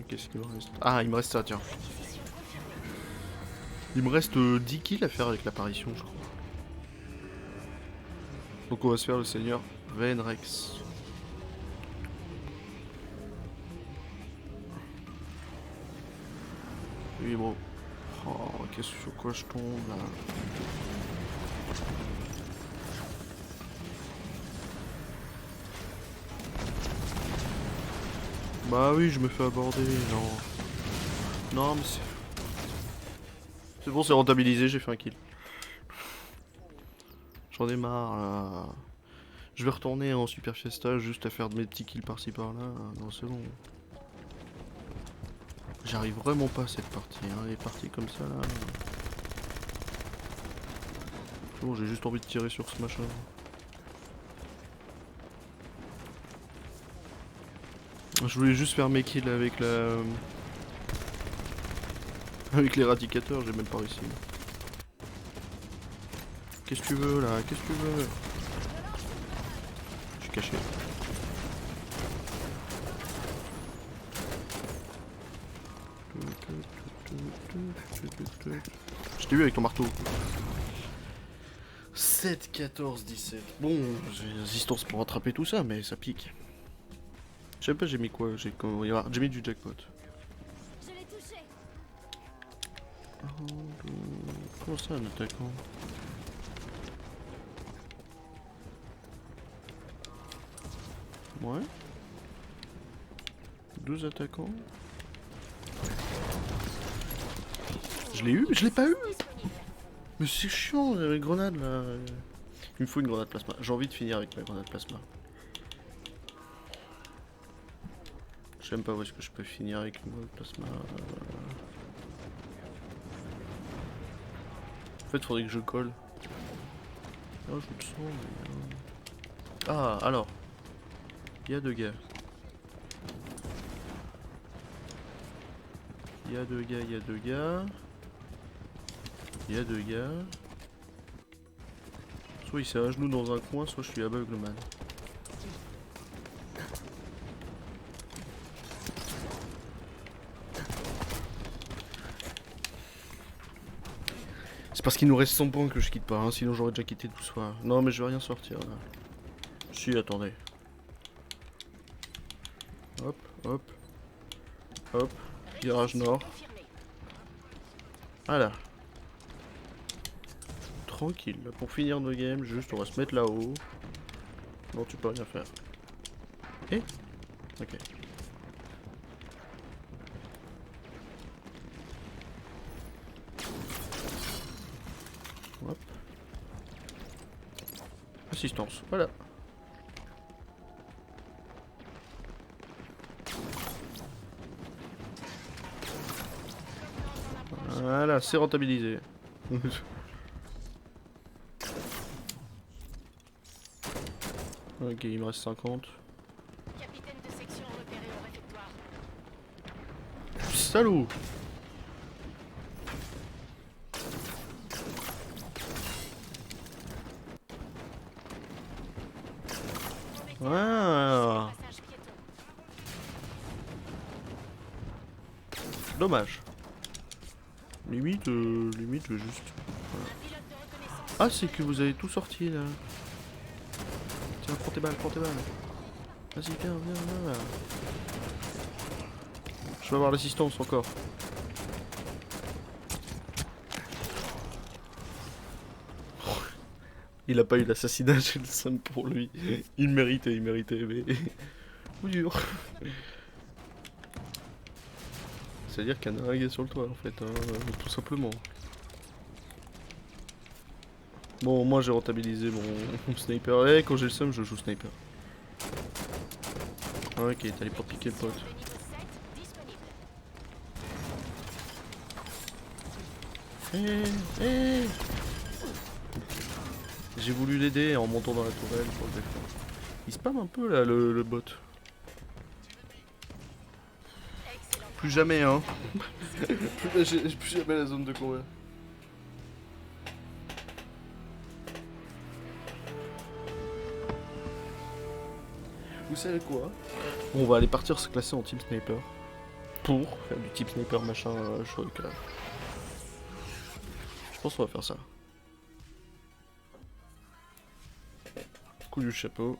Qu'est-ce qu'il me reste? Ah, il me reste ça, tiens. Réquisition confirmée. Il me reste 10 kills à faire avec l'apparition, je crois. Donc on va se faire le seigneur Venrex. Oui, bon. Oh, qu'est-ce sur quoi je tombe là? Bah oui, je me fais aborder, non. Non, mais c'est... C'est bon, c'est rentabilisé, j'ai fait un kill. J'en ai marre, là. Je vais retourner en Super Fiesta juste à faire de mes petits kills par-ci par-là. Non, c'est bon. J'arrive vraiment pas à cette partie, hein. Les parties comme ça, là. C'est bon, j'ai juste envie de tirer sur ce machin. Je voulais juste faire mes kills avec la... Avec l'éradicateurs, j'ai même pas réussi. Qu'est-ce que tu veux là? Qu'est-ce que tu veux? Je suis caché. Je t'ai vu avec ton marteau. 7, 14, 17. Bon, j'ai résistance pour rattraper tout ça, mais ça pique. Je sais pas, j'ai mis quoi? J'ai mis du jackpot. Je l'ai touché. Comment ça, un attaquant? Ouais. 2 attaquants. Je l'ai eu, mais je l'ai pas eu. Disponible. Mais c'est chiant, les grenades là. Il me faut une grenade plasma. J'ai envie de finir avec la grenade plasma. Je sais même pas où est-ce que je peux finir avec une grenade plasma. En fait, faudrait que je colle. Oh, je le sens, mais... Ah, alors. Il y a 2 gars. Il y a 2 gars, il y a 2 gars. Il y a 2 gars. Soit il s'est à genoux dans un coin, soit je suis aveugle man. C'est parce qu'il nous reste 100 points que je quitte pas, hein, sinon j'aurais déjà quitté tout soir. Non mais je vais rien sortir là. Si, attendez. Hop, hop. Hop. Virage nord. Voilà. Tranquille. Pour finir nos games, juste on va se mettre là-haut. Non, tu peux rien faire. Eh? Ok. Hop. Assistance. Voilà. Voilà, c'est rentabilisé. Ok, il me reste 50. Capitaine de section repéré au réfectoire. Salaud! Ah, Passage piéton. dommage. Limite, limite, juste. Un pilote de reconnaissance. Ah, c'est que vous avez tout sorti là. Tiens, prends tes balles, prends tes balles. Vas-y, viens, viens, viens. Je vais avoir l'assistance encore. Il a pas eu l'assassinat, j'ai le seum pour lui. Il méritait, mais... Coup dur. C'est-à-dire qu'il y en a un gars sur le toit en fait, hein, tout simplement. Bon, moi j'ai rentabilisé mon sniper. Et quand j'ai le seum, je joue sniper. Ah, ok, t'es allé pour piquer le pote. De niveau 7 disponible. Eh. J'ai voulu l'aider en montant dans la tourelle pour le défendre. Il spam un peu là le bot. Excellent. Plus jamais hein. J'ai plus jamais la zone de combat. Vous savez quoi? On va aller partir se classer en team sniper. Pour faire du type sniper machin truc là. Je pense qu'on va faire ça. Coup du chapeau.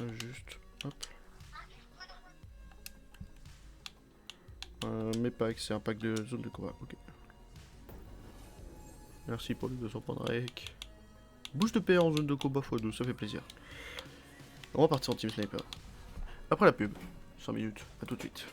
Juste, hop. Mes packs, c'est un pack de zone de combat, ok. Merci pour les 200 points de rec. Boost de paix en zone de combat x2, ça fait plaisir. On va partir en team sniper. Après la pub, 5 minutes, à tout de suite.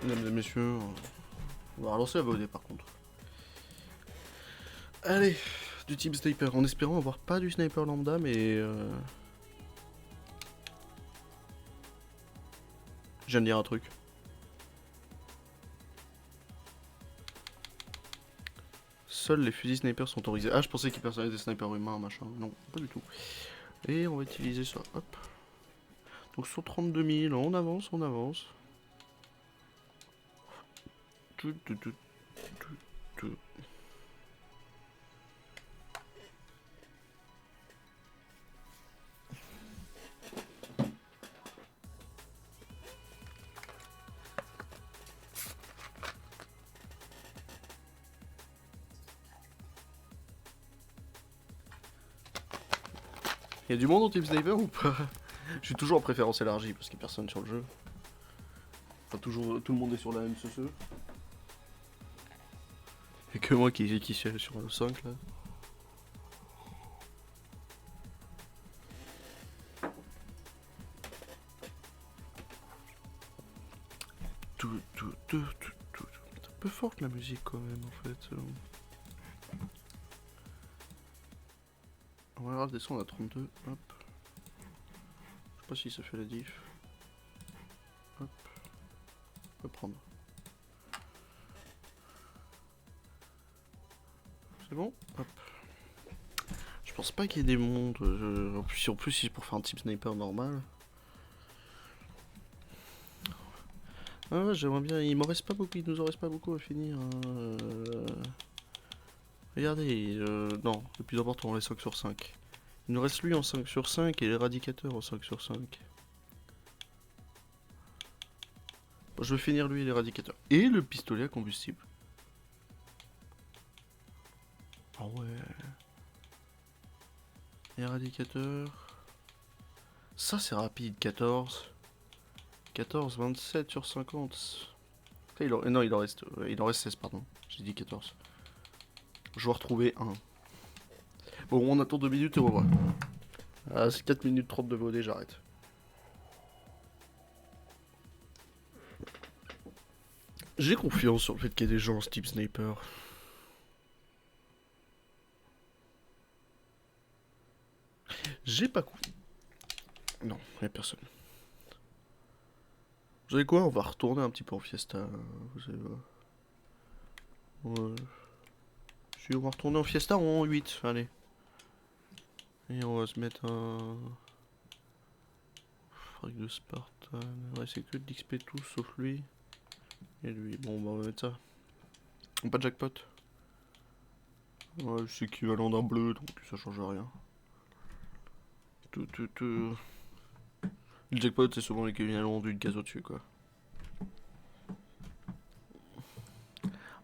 Mesdames et messieurs, on va relancer la VOD par contre. Allez, du type sniper, en espérant avoir pas du sniper lambda, mais je viens de dire un truc. Seuls les fusils snipers sont autorisés. Ah, je pensais qu'ils personnalisaient des snipers humains, machin. Non, pas du tout. Et on va utiliser ça, hop. Donc sur 32 000, on avance, on avance. Tout, tout, tout, tout, tout. Il y a du monde en type sniper ou pas? Je suis toujours en préférence élargie parce qu'il n'y a personne sur le jeu. Enfin, toujours, tout le monde est sur la MCC. Et que moi qui suis sur le 5 là. C'est un peu forte la musique quand même en fait. On va redescendre à 32, hop. Je sais pas si ça fait la diff. Hop. On peut prendre. C'est bon? Hop. Je pense pas qu'il y ait des mondes. En plus, si c'est pour faire un type sniper normal. Ah ouais, j'aimerais bien. Il m'en reste pas beaucoup. Il nous en reste pas beaucoup à finir. Regardez. Non, le plus important, les 5 sur 5. Il nous reste lui en 5 sur 5 et l'éradicateur en 5 sur 5. Bon, je veux finir lui l'éradicateur. Et le pistolet à combustible. Ah ouais. Éradicateur. Ça c'est rapide, 14. 14, 27 sur 50. Non, il en reste 16, pardon. J'ai dit 14. Je dois retrouver un. Bon, on attend 2 minutes et on va voir. Ah, c'est 4 minutes 30 de VOD, j'arrête. J'ai confiance sur le fait qu'il y ait des gens en type sniper. J'ai pas coup. Non, y'a personne. Vous savez quoi? On va retourner un petit peu en fiesta. Vous savez pas. Ouais. Si, on va retourner en fiesta en 8, allez. Et on va se mettre un... Frag de Spartan. Ouais, c'est que de l'XP tous sauf lui. Et lui. Bon, bah on va mettre ça. Pas de jackpot. Ouais, c'est équivalent d'un bleu, donc ça change rien. Le jackpot, c'est souvent l'équivalent d'une case au-dessus, quoi.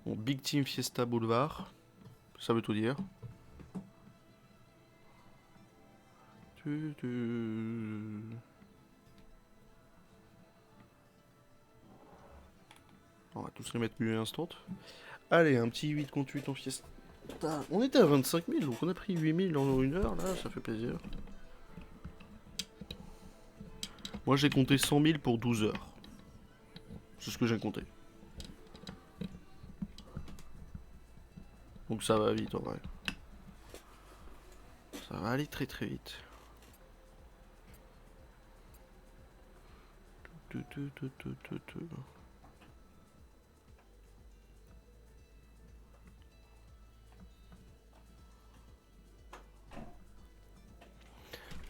Bon, Big Team Fiesta Boulevard. Ça veut tout dire. On va tous les mettre mieux instant. Allez, un petit 8 contre 8 en Fiesta. On était à 25 000, donc on a pris 8 000 en une heure, là, ça fait plaisir. Moi j'ai compté 100 000 pour 12 heures. C'est ce que j'ai compté. Donc ça va vite en vrai. Ça va aller très très vite.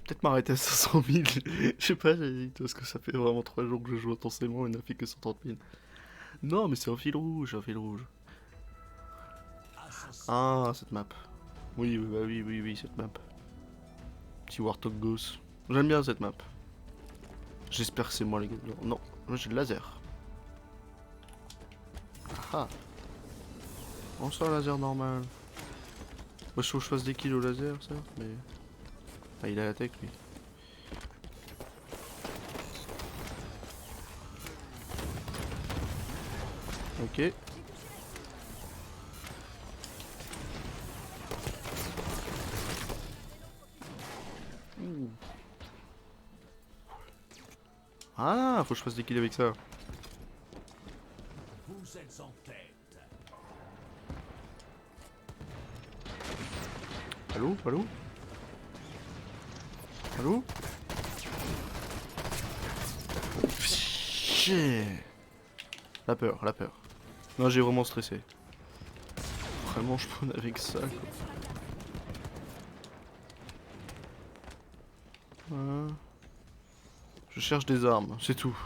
Peut-être m'arrêter à 500 000. Je sais pas, j'hésite parce que ça fait vraiment 3 jours que je joue intensément et n'a fait que 130 000. Non, mais c'est un fil rouge, un fil rouge. Ah, cette map. Oui, bah oui, cette map. Petit Warthog Ghost. J'aime bien cette map. J'espère que c'est moi les gars. Non, moi j'ai le laser. Ah. On sort un laser normal. Moi je faut que je fasse des kills au laser, ça, mais... Ah, il a la tech lui. Ok. Ah, faut que je fasse des kills avec ça. Vous êtes en tête. Allô? Allô? Allô? Shit. La peur, la peur. Non, j'ai vraiment stressé. Vraiment, je prends avec ça, quoi. Voilà. Je cherche des armes, c'est tout.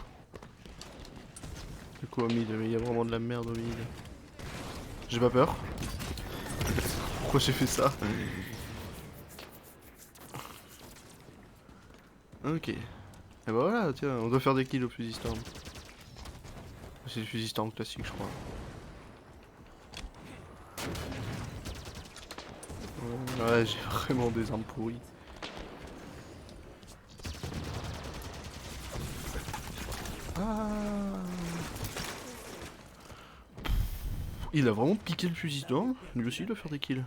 C'est quoi au mid? Il y a vraiment de la merde au mid. J'ai pas peur. Pourquoi j'ai fait ça? Ok. Et bah voilà, tiens, on doit faire des kills au fusil storm. C'est le fusil storm classique, je crois. Ouais, j'ai vraiment des armes pourries. Ah. Il a vraiment piqué le fusil storm. Lui aussi, il doit faire des kills.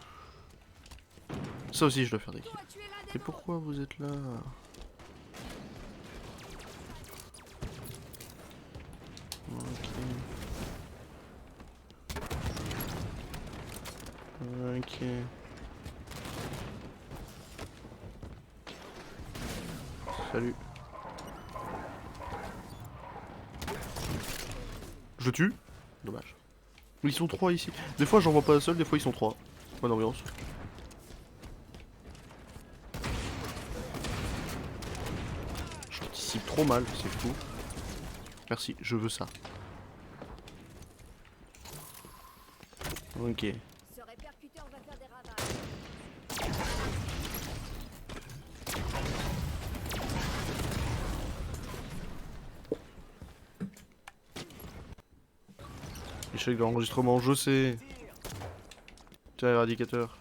Ça aussi, je dois faire des kills. Et pourquoi vous êtes là? Ok. Ok. Salut. Je le tue? Dommage. Ils sont 3 ici. Des fois j'en vois pas un seul, des fois ils sont 3. Bonne ambiance. J'anticipe trop mal, c'est fou. Merci, je veux ça. Ok. Ce répercuteur va faire des ravages. Échec de l'enregistrement, je sais. Tiens, éradicateur.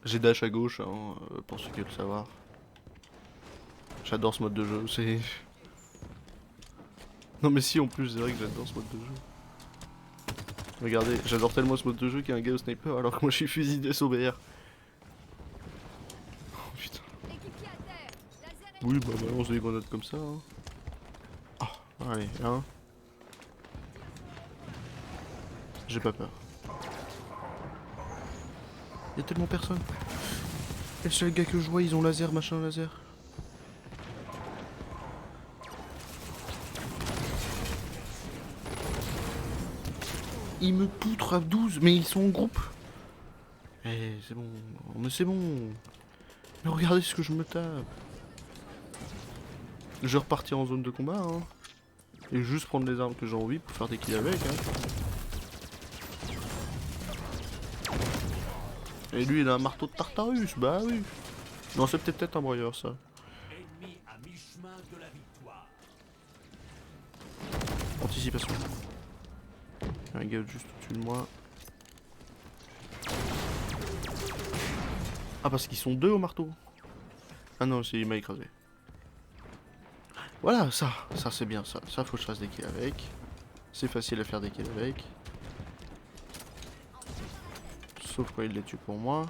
J'ai dash à gauche, hein, pour ceux qui veulent le savoir. J'adore ce mode de jeu, c'est... Non mais si, en plus, c'est vrai que j'adore ce mode de jeu. Regardez, j'adore tellement ce mode de jeu qu'il y a un gars au sniper alors que moi je suis fusil d'SOBR. Oh putain. Équipier à terre. Laser et Oui, bah balance des grenades comme ça. Hein. Ah, allez, hein. J'ai pas peur. Y'a tellement personne. Et le seul gars que je vois, ils ont laser, machin, laser. Ils me poutrent à 12, mais ils sont en groupe. Eh, c'est bon, mais c'est bon. Mais regardez ce que je me tape. Je vais repartir en zone de combat, hein. Et juste prendre les armes que j'ai envie pour faire des kills avec, hein. Et lui, il a un marteau de Tartarus, bah oui. Non, c'est peut-être un broyeur, ça. Ennemi à mi-chemin de la victoire. Anticipation. Il y a un gars juste au-dessus de moi. Ah, parce qu'ils sont 2 au marteau. Ah non, il m'a écrasé. Voilà, ça c'est bien, ça faut que je fasse des kills avec. C'est facile à faire des kills avec. Sauf quand il les tue pour moi.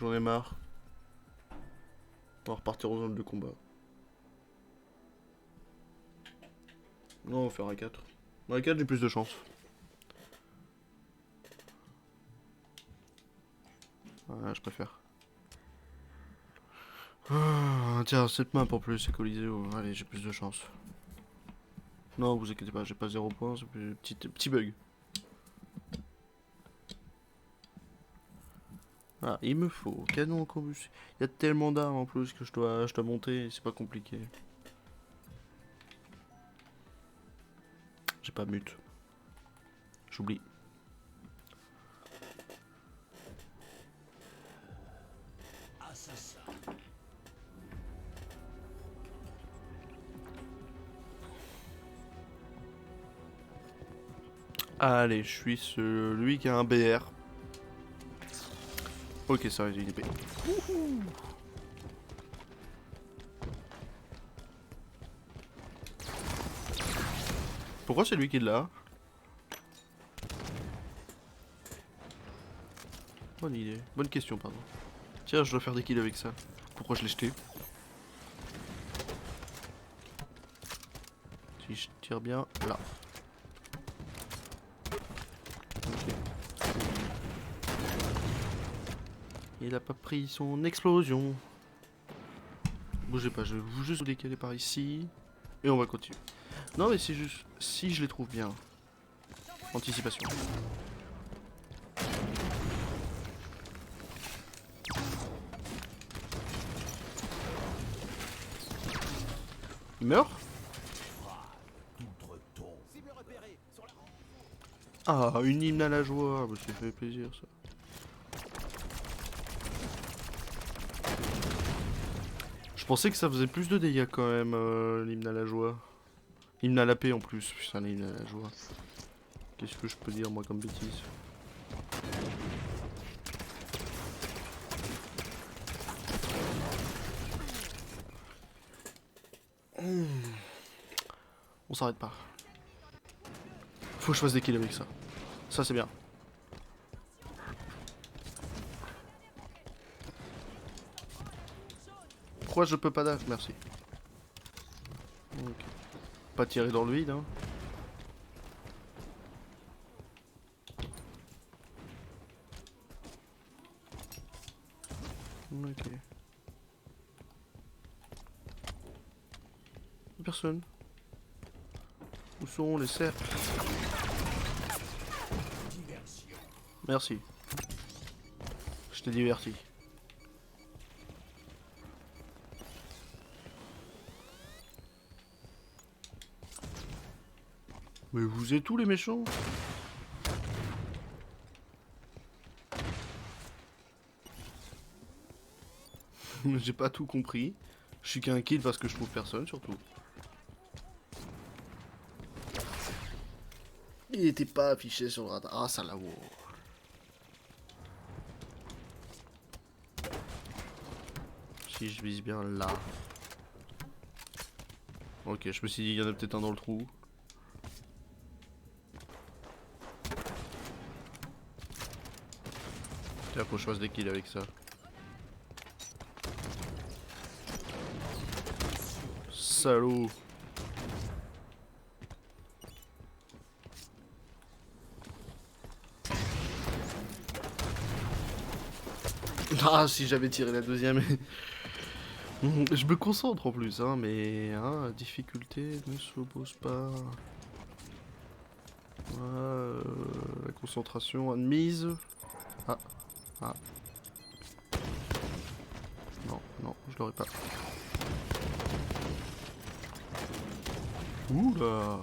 J'en ai marre. On va repartir aux zones de combat. Non, on va faire un 4. Dans un 4, j'ai plus de chance. Ouais, je préfère. Ah, tiens, cette map en plus, c'est Coliseo. Allez, j'ai plus de chance. Non, vous inquiétez pas, j'ai pas 0 points, c'est petit bug. Ah, il me faut canon en combustion. Il y a tellement d'armes en plus que je dois monter, c'est pas compliqué. J'ai pas mute. J'oublie. Assassin. Allez, je suis celui qui a un BR. Ok, ça va, j'ai une épée. Pourquoi c'est lui qui l'a? Bonne idée. Bonne question, pardon. Tiens, je dois faire des kills avec ça. Pourquoi je l'ai jeté? Si je tire bien, là. Ok. Il a pas pris son explosion. Bougez pas, je vais juste vous décaler par ici. Et on va continuer. Non mais c'est juste, si je les trouve bien. Anticipation. Il meurt? Ah, une hymne à la joie, bah, ça fait plaisir ça. Je pensais que ça faisait plus de dégâts quand même, l'hymne à la joie. Hymne à la paix en plus, putain l'hymne à la joie. Qu'est-ce que je peux dire moi comme bêtise? On s'arrête pas. Faut que je fasse des kills avec ça. Ça c'est bien. Pourquoi je peux pas dash? Merci. Ok. Pas tirer dans le vide hein. Ok. Personne. Où sont les cercles? Merci. Je t'ai diverti. Mais vous êtes tous les méchants? J'ai pas tout compris. Je suis qu'un kill parce que je trouve personne surtout. Il était pas affiché sur le radar. Ah ça là. Wow. Si je vise bien là. Ok, je me suis dit il y en a peut-être un dans le trou. Tiens, faut que je fasse des kills avec ça. Salaud. Ah, si j'avais tiré la deuxième. Je me concentre en plus, hein, mais hein, difficulté ne s'oppose pas. La concentration admise. Ah, ah. Non, non, je l'aurais pas. Oula.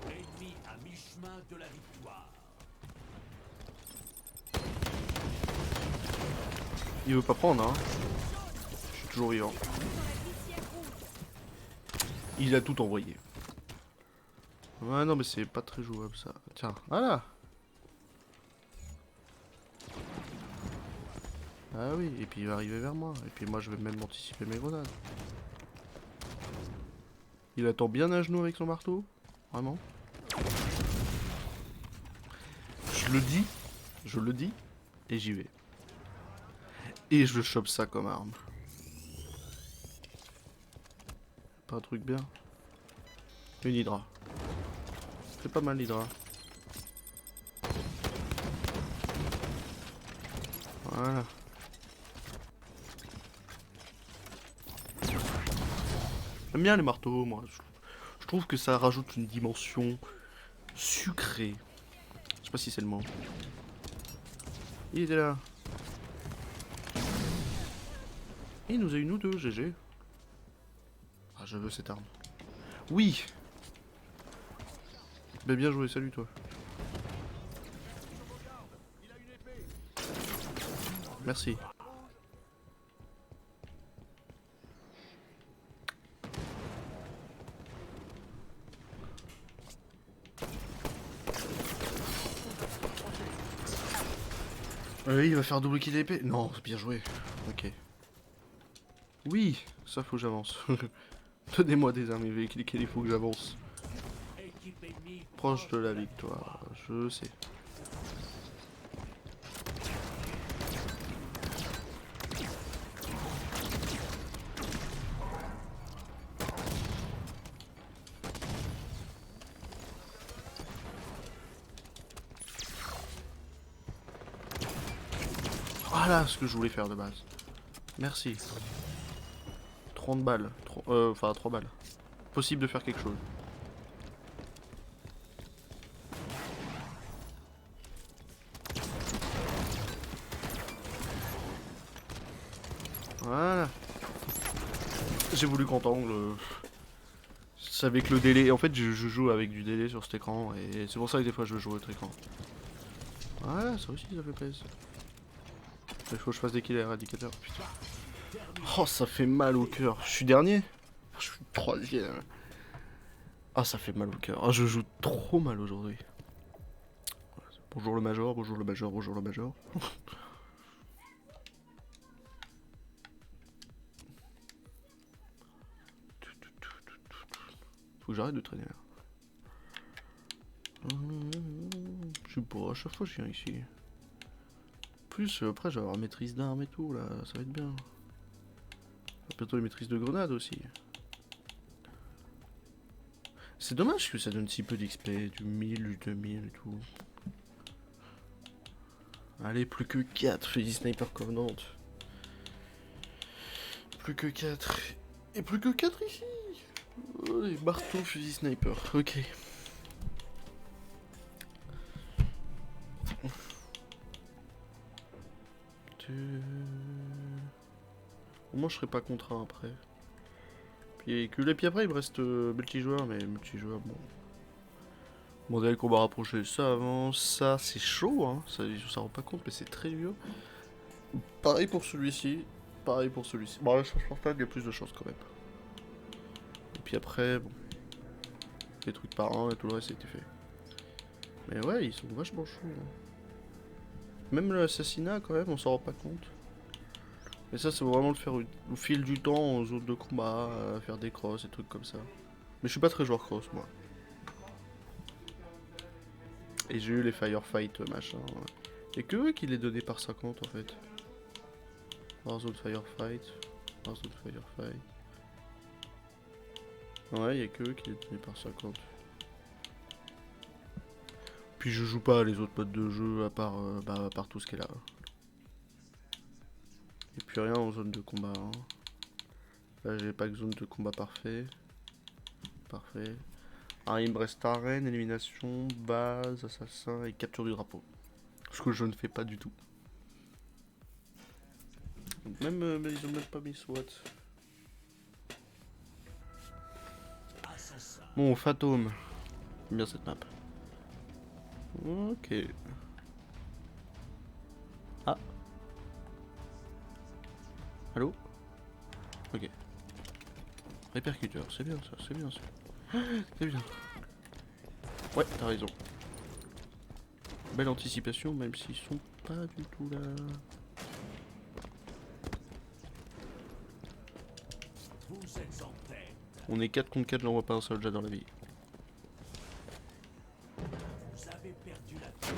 Ennemi à mi-chemin de la victoire. Il veut pas prendre, hein. Je suis toujours vivant. Il a tout envoyé. Ouais, non, mais c'est pas très jouable ça. Tiens, voilà. Ah oui, et puis il va arriver vers moi. Et puis moi, je vais même anticiper mes grenades. Il attend bien à genoux avec son marteau. Vraiment. Je le dis, et j'y vais. Et je chope ça comme arme. Pas un truc bien. Une hydra. C'est pas mal l'hydra. Voilà. J'aime bien les marteaux, moi. Je trouve que ça rajoute une dimension sucrée. Je sais pas si c'est le mot. Il était là. Il nous a eu nous deux, GG. Ah, je veux cette arme. Oui. Bah, bien joué, salut toi. Merci. Il va faire double kill épée. Non, bien joué. Ok. Oui, ça faut que j'avance. Donnez-moi des armes avec lesquelles il faut que j'avance. Équipe ennemie Proche de la victoire, je sais. Voilà ce que je voulais faire de base. Merci. 30 balles. Enfin, 3 balles. Possible de faire quelque chose. Voilà. J'ai voulu grand angle. C'est avec le délai. En fait, je joue avec du délai sur cet écran. Et c'est pour ça que des fois je joue à autre écran. Voilà, ça aussi, ça fait plaisir. Il faut que je fasse des kills éradicateur. Putain. Oh, ça fait mal au cœur. Je suis dernier. Je suis troisième. Ah, ça fait mal au cœur. Ah, je joue trop mal aujourd'hui. Bonjour le major, bonjour le major, bonjour le major. Faut que j'arrête de traîner là. Je sais pas, à chaque fois je viens ici. Plus après je vais avoir maîtrise d'armes et tout là, ça va être bien. Bientôt les maîtrises de grenades aussi. C'est dommage que ça donne si peu d'XP, du 1000, du 2000 et tout. Allez, plus que 4 fusil sniper Covenant. Plus que 4. Et plus que 4 ici. Allez, marteau, fusil sniper, ok. Au moins je serai pas contraint après. Puis après il me reste multijoueur, mais multijoueur bon. Modèle combat rapproché, ça avance, ça c'est chaud hein, ça rend pas compte mais c'est très dur. Pareil pour celui-ci, pareil pour celui-ci. Bon là je pense pas qu'il y a plus de chance quand même. Et puis après, bon. Les trucs par un et tout le reste a été fait. Mais ouais, ils sont vachement chauds. Hein. Même l'assassinat quand même, on s'en rend pas compte. Mais ça, c'est vraiment le faire au fil du temps, en zone de combat, faire des crosses et trucs comme ça. Mais je suis pas très joueur cross, moi. Et j'ai eu les firefight machin. Et que eux qui les donnaient par 50 en fait. Warzone firefight. Warzone firefight. Ouais, y'a que eux qui les donnaient par 50. Puis je joue pas les autres modes de jeu à part, à part tout ce qui est là. Et puis rien en zone de combat. Hein. Là j'ai pas que zone de combat parfait. Parfait. Ah, il me reste arène, élimination, base, assassin et capture du drapeau. Ce que je ne fais pas du tout. Même, mais ils ont même pas mis SWAT. Bon, fantôme. J'aime bien cette map. Ok. Ah. Allô? Ok. Répercuteur, c'est bien ça, c'est bien ça. C'est bien. Ouais, t'as raison. Belle anticipation, même s'ils sont pas du tout là. Vous êtes en tête. On est 4 contre 4, j'en vois pas un seul déjà dans la vie. Vous avez perdu la tête.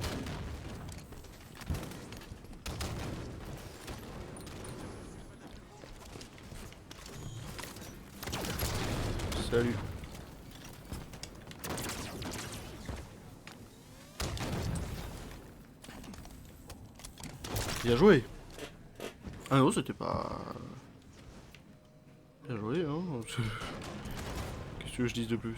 Salut. Bien joué. Ah non, c'était pas... Bien joué, hein. Qu'est-ce que tu veux que je dise de plus?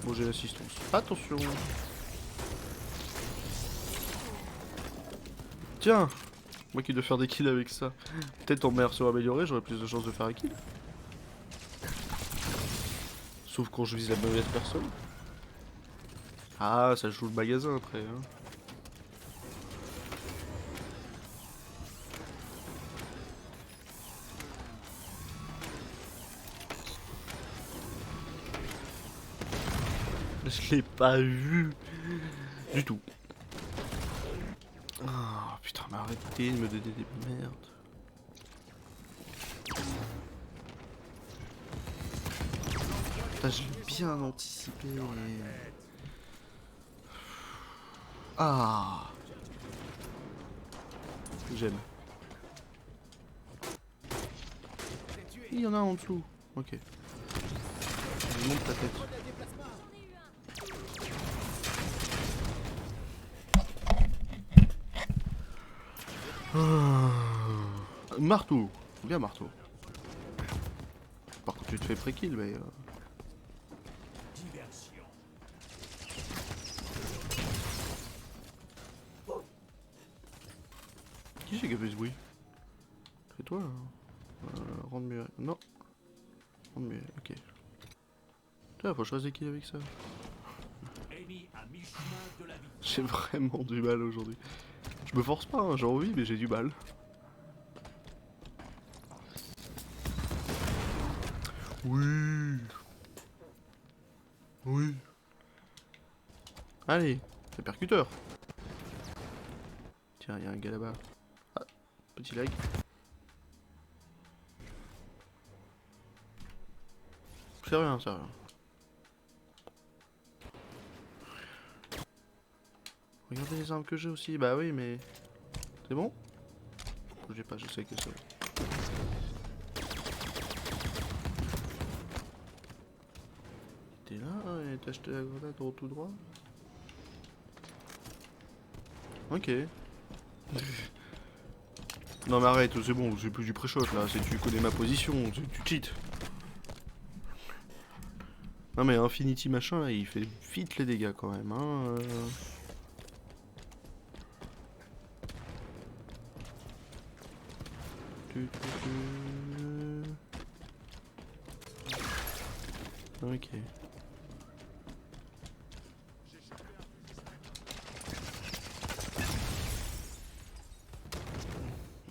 Bon, j'ai l'assistance. Attention. Tiens, moi qui dois faire des kills avec ça. Peut-être en meilleur sera amélioré, j'aurai plus de chances de faire un kill. Sauf quand je vise la mauvaise personne. Ah, ça joue le magasin après. Hein. Je l'ai pas vu du tout. Ah putain, mais arrêtez de me donner des merdes. Putain, j'ai bien anticipé. Ah, j'aime. Il y en a en dessous. Ok. Je monte ta tête. Ah. Marteau. Bien marteau. Par contre tu te fais pré-kill mais... Diversion. Qui c'est qui a fait ce bruit? C'est toi hein. Rendre mieux. Non. Rendre mieux, ok. Putain, faut choisir qui avec ça. Ennemi à mi-chemin de la victoire. J'ai vraiment du mal aujourd'hui. Je me force pas, hein, j'ai envie, mais j'ai du mal. Oui. Oui. Allez, c'est percuteur. Tiens, il y a un gars là-bas. Ah, petit lag. C'est rien, c'est rien. Regardez les armes que j'ai aussi. Bah oui, mais... C'est bon? Bougez pas, je sais que c'est bon. T'es là et t'as acheté la grenade en tout droit? Ok. Non mais arrête, c'est bon, c'est plus du pré-shot là, c'est tu connais ma position, tu cheats. Non mais Infinity machin là, il fait vite les dégâts quand même, hein. Ok.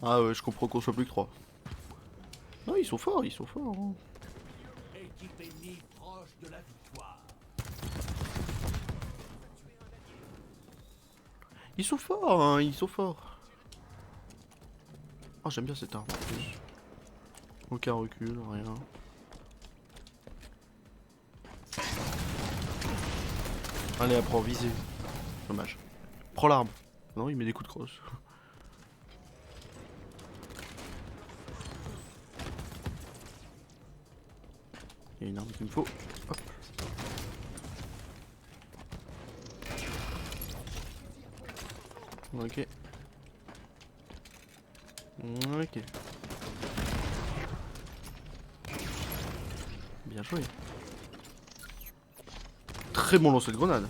Ah ouais, je comprends qu'on soit plus que 3. Non, ils sont forts, hein. Équipe ennemie proche de la victoire. Ils sont forts, hein, ils sont forts. Oh, j'aime bien cette arme en plus. Aucun recul, rien. Allez, apprends, viser. Dommage. Prends l'arme. Non, il met des coups de crosse. Il y a une arme qu'il me faut. Hop. Ok. Ok. Bien joué. Très bon lancer de grenade.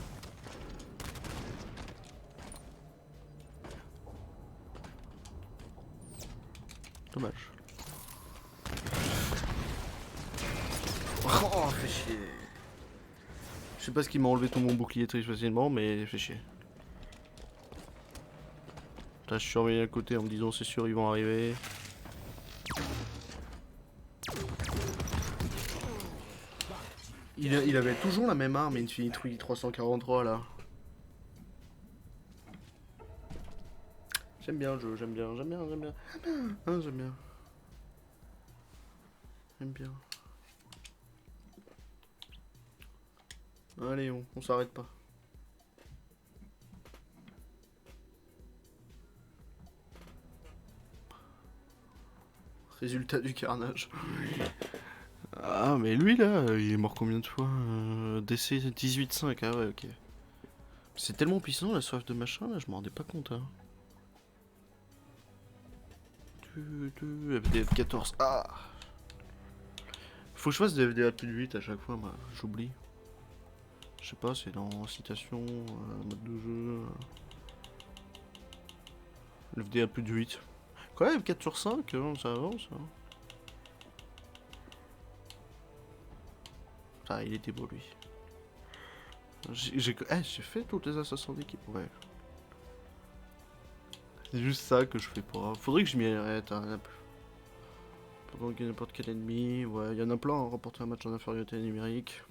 Dommage. Oh, fait chier. Je sais pas ce qui m'a enlevé tout mon bouclier très facilement, mais fait chier. Là, je suis surveillé à côté en me disant c'est sûr ils vont arriver. Il avait toujours la même arme, Infinity 343 là. J'aime bien le jeu, j'aime bien. Hein, j'aime bien. J'aime bien. Allez, on s'arrête pas. Résultat du carnage. Ah, mais lui là, il est mort combien de fois DC 18-5, ah ouais, ok. C'est tellement puissant la soif de machin là, je m'en rendais pas compte. Hein. FDF 14, ah! Faut que je fasse des FDF plus de 8 à chaque fois, moi, j'oublie. Je sais pas, c'est dans citation, mode de jeu. Le FDA plus de 8. Quand même, 4 sur 5, hein, ça avance. Hein. Ah, il était beau lui. J'ai fait toutes les assassins d'équipe, ouais. C'est juste ça que je fais pas. Faudrait que je m'y arrête. Hein. Pendant qu'il y a n'importe quel ennemi. Ouais, il y en a plein à remporter un match en infériorité numérique.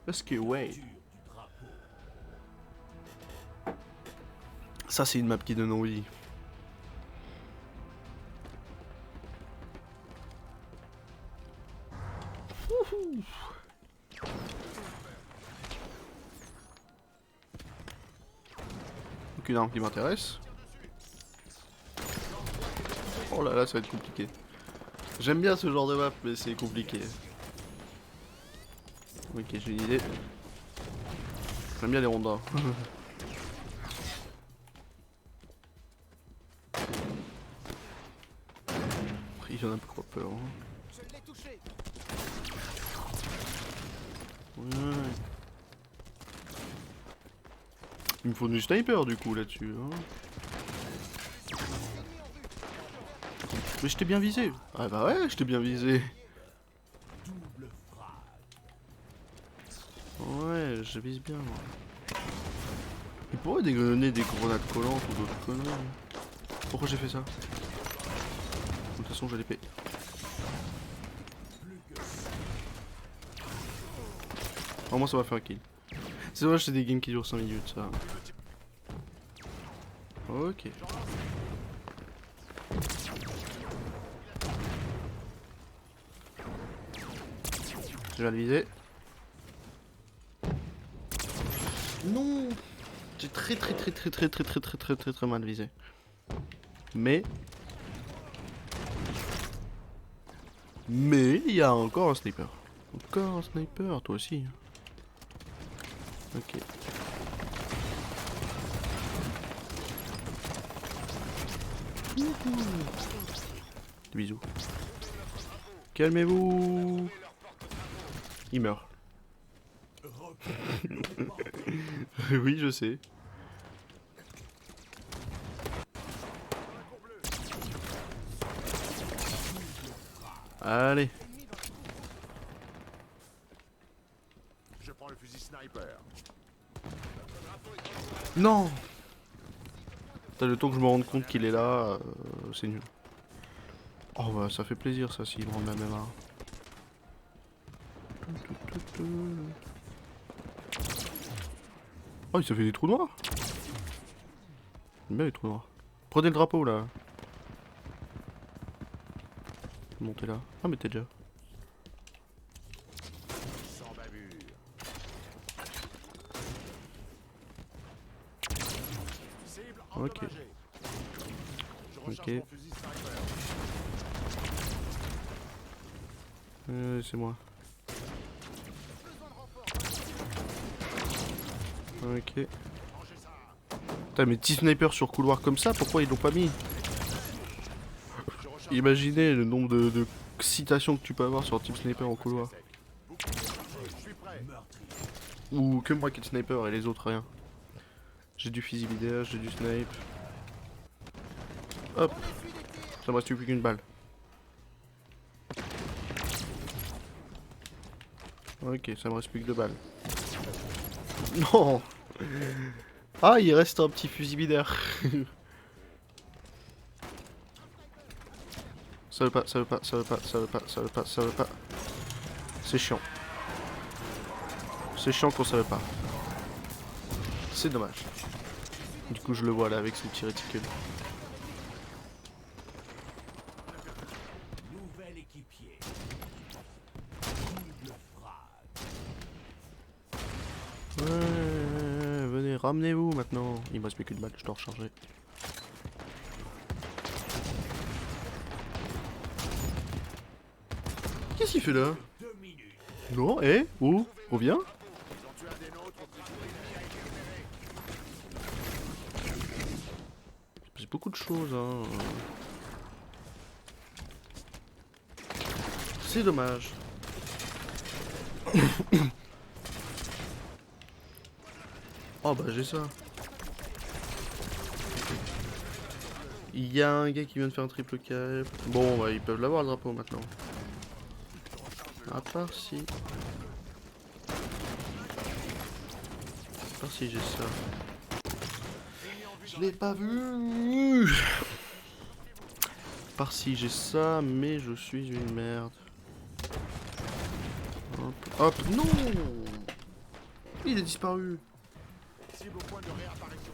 Parce que ouais. Ça c'est une map qui donne envie. Aucune arme qui m'intéresse. Oh là là, ça va être compliqué. J'aime bien ce genre de map, mais c'est compliqué. Ok, j'ai une idée. J'aime bien les rondins. Il y en a pas peur. Hein. Je l'ai touché. Ouais. Il me faut du sniper du coup là-dessus. Hein. Mais je t'ai bien visé. Ah bah ouais, je t'ai bien visé. Double frappe. Ouais, je vise bien moi. Il pourrait dégonner des grenades collantes ou d'autres conneries. Pourquoi j'ai fait ça? De toute façon, j'ai l'épée. Oh, moi ça m'a fait un kill. C'est dommage, c'est des games qui durent 5 minutes ça. Ok. Je vais le viser. Non. J'ai très mal visé. Mais il y a encore un sniper. Encore un sniper, toi aussi. Ok. Des bisous. Calmez-vous. Il meurt. Oui, je sais. Allez. Je prends le fusil sniper. Non. T'as le temps que je me rende compte qu'il est là, c'est nul. Oh bah ça fait plaisir ça s'il rend la même arme. Oh il s'est fait des trous noirs. J'aime bien les trous noirs. Prenez le drapeau là. Montez là. Ah mais t'es déjà. Sans bavure. Cible Ok. endommagée. Je recharge Ok. mon fusil sniper. C'est moi. Ok. Rangez ça. Putain mais 10 snipers sur couloir comme ça, pourquoi ils l'ont pas mis? Je recharge Imaginez le nombre de citations que tu peux avoir sur type sniper en couloir. Je suis prêt. Ou que moi qui est sniper et les autres rien. J'ai du fusil vidéo, j'ai du snipe. Hop. Ça me reste plus qu'une balle. Ok, ça me reste plus que 2 balles. Non. Ah, il reste un petit fusil bidère. Ça veut pas, ça veut pas, ça veut pas, ça veut pas, ça veut pas, ça veut pas. C'est chiant. C'est chiant qu'on savait pas. C'est dommage. Du coup, je le vois là avec ses petits réticules. Nouvel équipier. Double frappe. Ouais, venez, ramenez-vous maintenant. Il me reste plus qu'une balle, je dois recharger. Qu'est-ce qu'il fait là? 2 minutes. Non, où? Reviens. Ils ont tué un des nôtres. Drapeau ennemi a été libéré. C'est beaucoup de choses, hein. C'est dommage. Oh bah j'ai ça. Il y a un gars qui vient de faire un triple cap. Bon bah ils peuvent l'avoir le drapeau maintenant. À part si... À part si j'ai ça. Je l'ai pas vu. À part si j'ai ça, mais je suis une merde. Hop. Hop, non. Il est disparu. Cible au point de réapparition.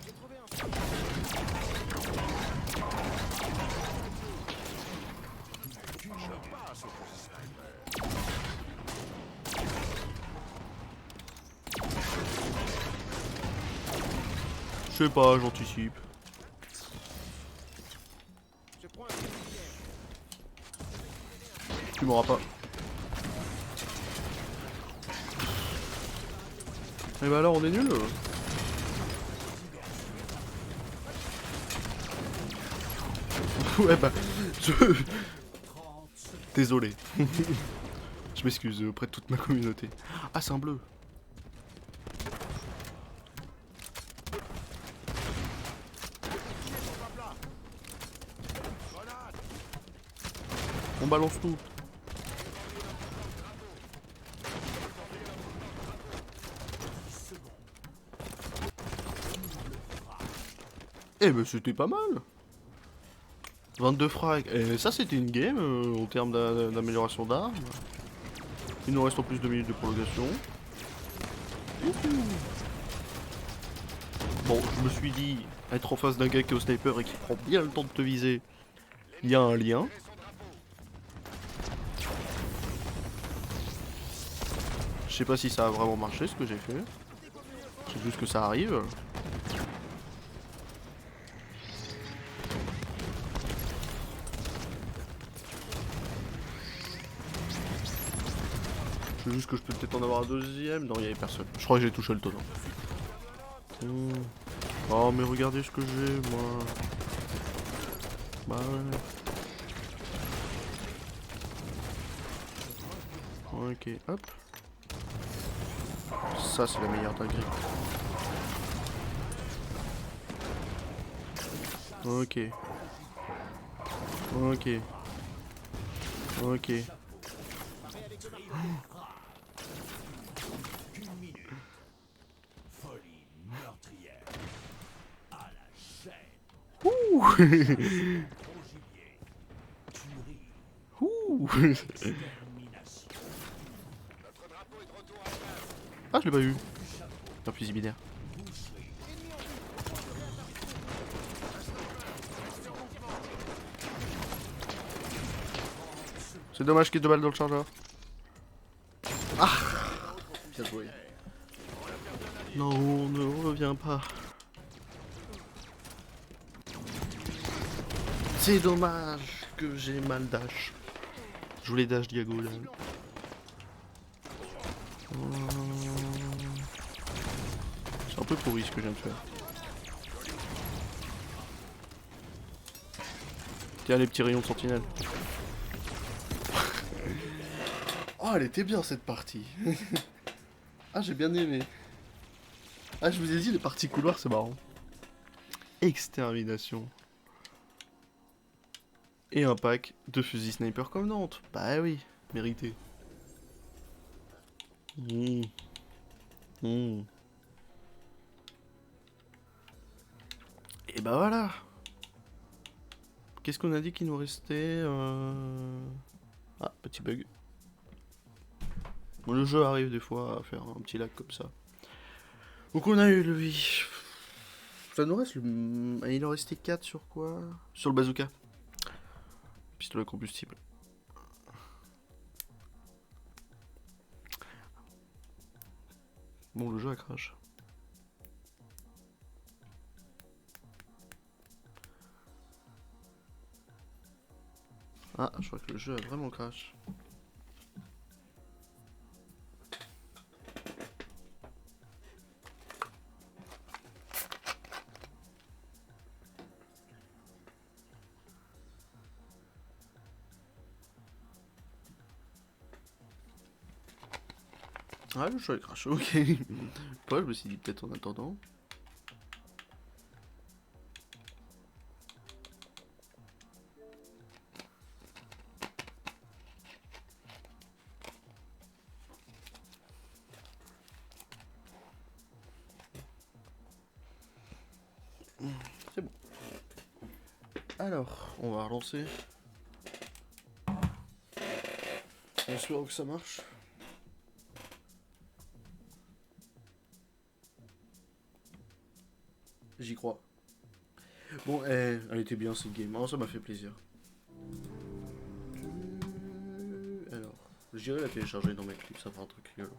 J'ai trouvé un Je passe au fusil sniper. Je sais pas, j'anticipe. Je prends un fusil. Tu m'auras pas. Et bah là on est nul. Ouais bah je... Désolé. Je m'excuse auprès de toute ma communauté. Ah c'est un bleu. On balance tout. Eh ben c'était pas mal. 22 frags. Et ça c'était une game en termes d'amélioration d'armes. Il nous reste en plus 2 minutes de prolongation. Youhou. Bon, je me suis dit, être en face d'un gars qui est au sniper et qui prend bien le temps de te viser, il y a un lien. Je sais pas si ça a vraiment marché ce que j'ai fait. C'est juste que ça arrive. C'est juste que je peux peut-être en avoir un deuxième. Non, il y avait personne. Je crois que j'ai touché le tonneau. Oh, mais regardez ce que j'ai, moi. Bah ouais. Ok, hop. Ça, c'est la meilleure dinguerie. Ok. Ok. Ok. Folie meurtrière. À la chaîne. Ouh. Gros gibier. Tuerie. Ouh. Extermination. Notre drapeau est de retour à place. Ah, je l'ai pas eu. Un fusil binaire. Boucherie. C'est dommage qu'il y ait 2 balles dans le chargeur. Ah. Bien joué. Non, on ne revient pas. C'est dommage que j'ai mal dash. Je voulais dash diagonal. C'est un peu pourri ce que je viens de faire. Tiens les petits rayons de sentinelle. Oh elle était bien cette partie. Ah j'ai bien aimé. Ah je vous ai dit les parties couloirs c'est marrant. Extermination. Et un pack de fusils sniper comme Nantes. Bah oui, mérité. Et bah voilà. Qu'est-ce qu'on a dit qu'il nous restait Ah, petit bug. Bon, le jeu arrive des fois à faire un petit lag comme ça. Donc on a eu lui. Ça nous reste le... Il en restait 4 sur quoi? Sur le bazooka. Pistolet combustible. Bon, le jeu a crash. Ah, je crois que le jeu a vraiment crash. Ah, le jeu a crash, ok. Ouais, je me suis dit peut-être en attendant. C'est bon. Alors, on va relancer. J'espère que ça marche. J'y crois. Bon, elle était bien cette game. Oh, ça m'a fait plaisir. Alors, j'irai la télécharger dans mes clips, ça fera un truc rigolo.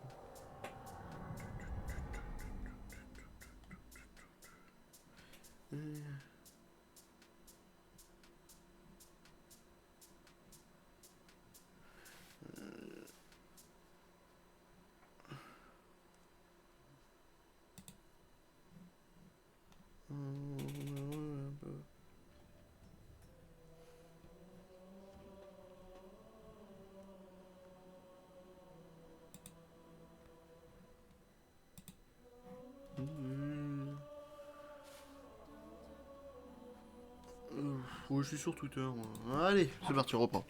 Ouais, je suis sur Twitter, moi. Allez, c'est parti, on reprend.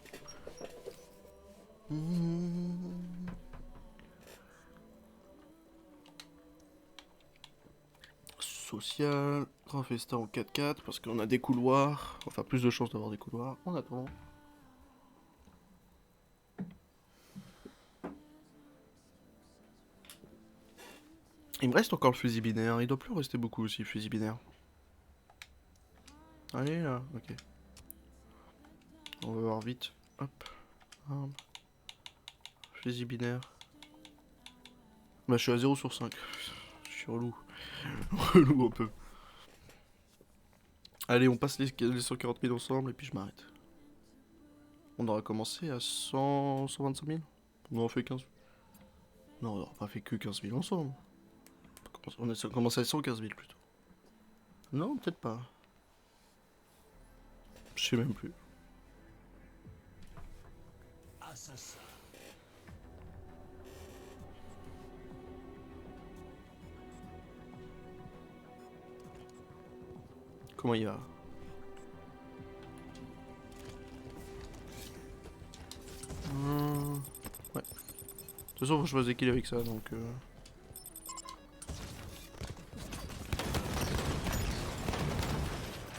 Social, grand festin en 4x4 parce qu'on a des couloirs, enfin plus de chances d'avoir des couloirs. En attendant. Il me reste encore le fusil binaire, il doit plus en rester beaucoup aussi, le fusil binaire. Allez là, ok. On va voir vite. Hop. Arme. Fusil binaire. Bah je suis à 0 sur 5. Je suis relou. Relou un peu. Allez, on passe les 140 000 ensemble et puis je m'arrête. On aura commencé à 125 000. On aura fait 15 000. Non, on n'aura pas fait que 15 000 ensemble. On a commencé à 115 000 plutôt. Non, peut-être pas. Je sais même plus. Assassin. Comment il va? Ouais. De toute façon, faut que je fasse des kills avec ça, donc...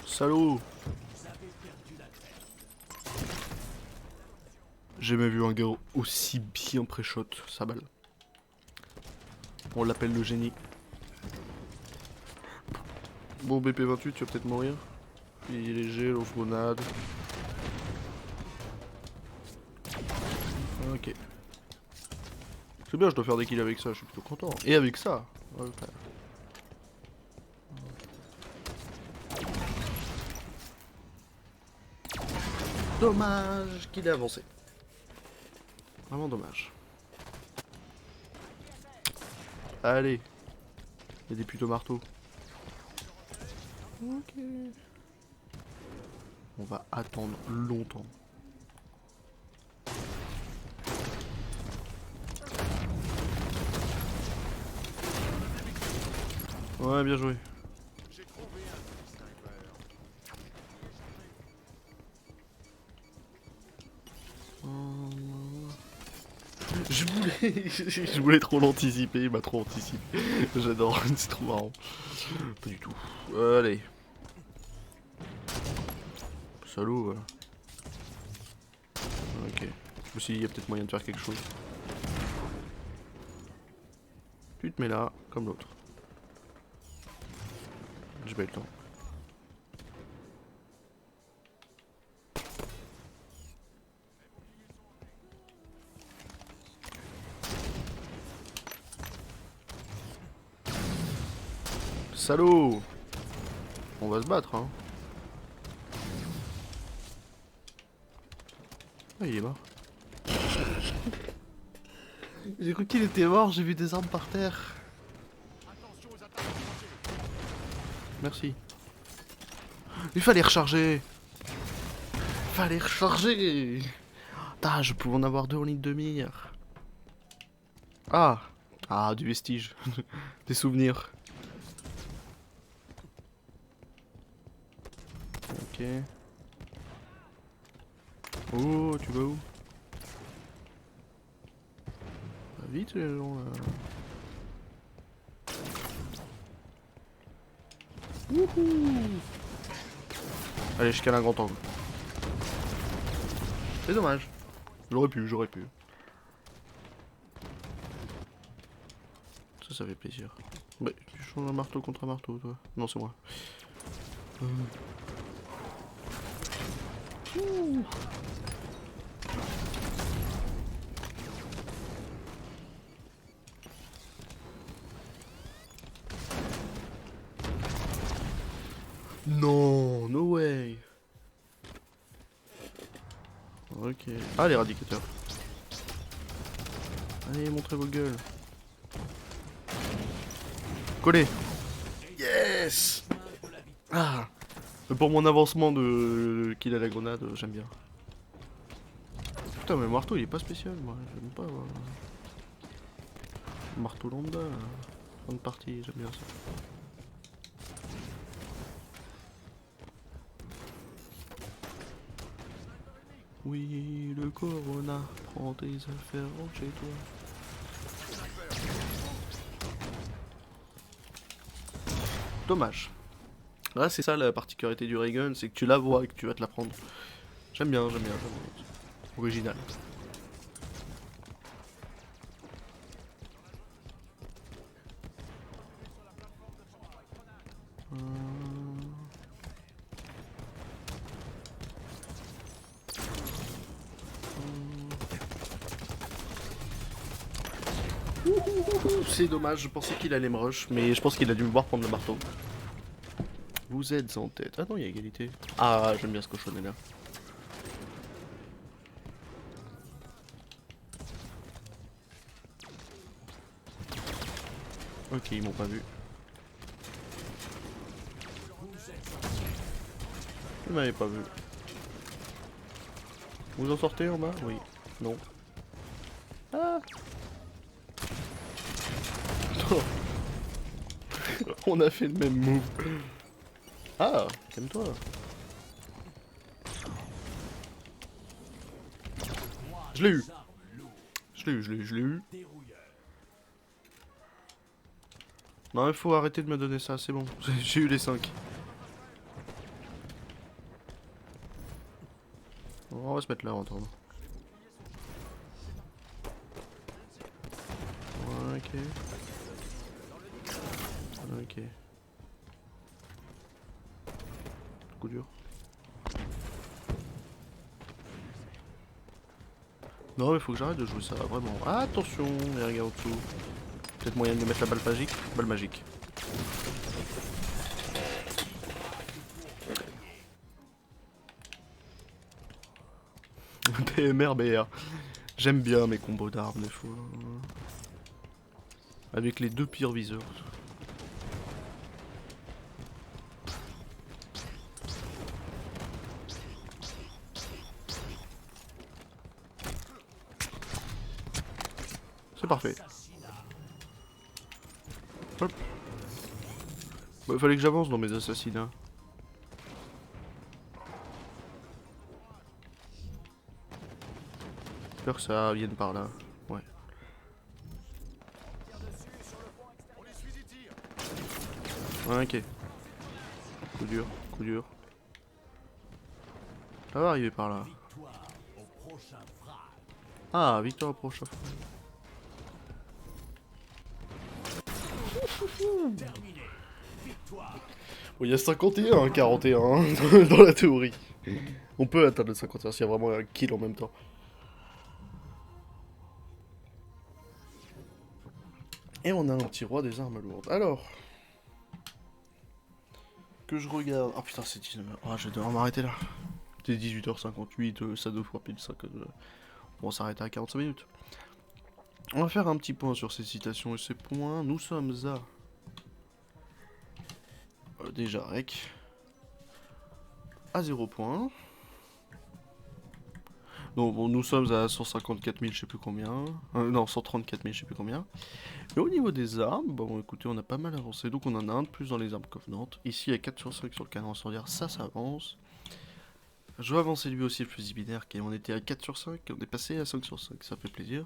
Salaud! J'ai jamais vu un gars aussi bien pré-shot, sa balle. On l'appelle le génie. Bon, BP28, tu vas peut-être mourir. Il est léger, l'off-grenade. Ok. C'est bien, je dois faire des kills avec ça, je suis plutôt content. Et avec ça. Ouais, dommage qu'il ait avancé. Vraiment dommage. Allez. Il y a des putains marteaux. Ok. On va attendre longtemps. Ouais, bien joué. Je voulais trop l'anticiper, il m'a trop anticipé. J'adore, c'est trop marrant. Pas du tout. Allez. Salaud, voilà. Ok. Je me suis dit, il y a peut-être moyen de faire quelque chose. Tu te mets là, comme l'autre. J'ai pas eu le temps. Salaud! On va se battre, hein. Ah, il est mort. J'ai cru qu'il était mort, j'ai vu des armes par terre. Merci. Il fallait recharger. Fallait recharger. Ah, je pouvais en avoir 2 en ligne de mire. Ah. Ah, du vestige. Des souvenirs. Ok. Oh, tu vas où? Va vite les gens là. Wouhou! Allez, je cale un grand angle. C'est dommage. J'aurais pu. Ça fait plaisir. Bah, tu changes un marteau contre un marteau, toi. Non, c'est moi. Ouh. Non, no way. Ok. Ah, l'éradicateur. Allez, montrez vos gueules. Collez. Yes. Ah. Pour mon avancement de qu'il a la grenade, j'aime bien. Putain, mais le marteau il est pas spécial, moi. J'aime pas. Marteau lambda. Fin de partie, j'aime bien ça. Oui, le Corona, prends tes affaires, rentre chez toi. Dommage. Là, c'est ça la particularité du ray gun, c'est que tu la vois et que tu vas te la prendre. J'aime bien, j'aime bien. Original. C'est dommage, je pensais qu'il allait me rush, mais je pense qu'il a dû me voir prendre le marteau. Vous êtes en tête. Ah non, il y a égalité. Ah, j'aime bien ce cochonnet là. Ok, ils m'ont pas vu. Ils m'avaient pas vu. Vous en sortez en bas? Oui. Non. Ah. On a fait le même move. Ah, calme-toi. Je l'ai eu. Je l'ai eu. Non, il faut arrêter de me donner ça, c'est bon. J'ai eu les 5. On va se mettre là en attendant. Ouais, ok. Ok. Coup dur. Non, il faut que j'arrête de jouer ça, vraiment. Ah, attention, il y a un gars en dessous. Peut-être moyen de mettre la balle magique. Balle magique. PMR, BR. J'aime bien mes combos d'armes des fois. Avec les 2 pires viseurs. C'est parfait. Hop. Bah, fallait que j'avance dans mes assassinats. J'espère que ça vienne par là. Ouais. Ouais, ok. Coup dur, coup dur. Ça va arriver par là. Ah, victoire au prochain frag. Bon, il y a 51 hein, 41 hein, dans la théorie. On peut atteindre le 51 s'il y a vraiment un kill en même temps. Et on a un petit roi des armes lourdes. Alors. Que je regarde. Ah putain, c'est 19h. Ah, je vais devoir m'arrêter là. C'est 18h58, ça 2 fois pile 5. On s'arrête à 45 minutes. On va faire un petit point sur ces citations et ces points. Nous sommes à... déjà rec. À 0 points. Donc bon, nous sommes à 154 000, je sais plus combien. Non, 134 000, je sais plus combien. Mais au niveau des armes, bon écoutez, on a pas mal avancé. Donc on en a un de plus dans les armes Covenant. Ici, il y a 4 sur 5 sur le canon incendiaire, ça avance. Je vais avancer lui aussi le fusil binaire, qui on était à 4 sur 5, on est passé à 5 sur 5, ça fait plaisir.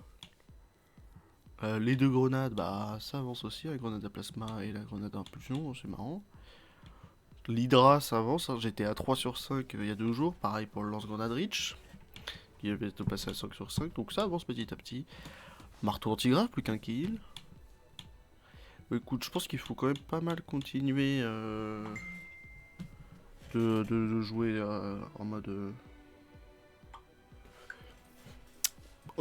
Les 2 grenades, bah ça avance aussi, la grenade à plasma et la grenade à impulsion, c'est marrant. L'Hydra, ça avance, hein. J'étais à 3 sur 5 il y a 2 jours, pareil pour le lance-grenade Reach. Il va bientôt passer à 5 sur 5, donc ça avance petit à petit. Marteau antigrave, plus qu'un kill. Écoute, je pense qu'il faut quand même pas mal continuer de jouer en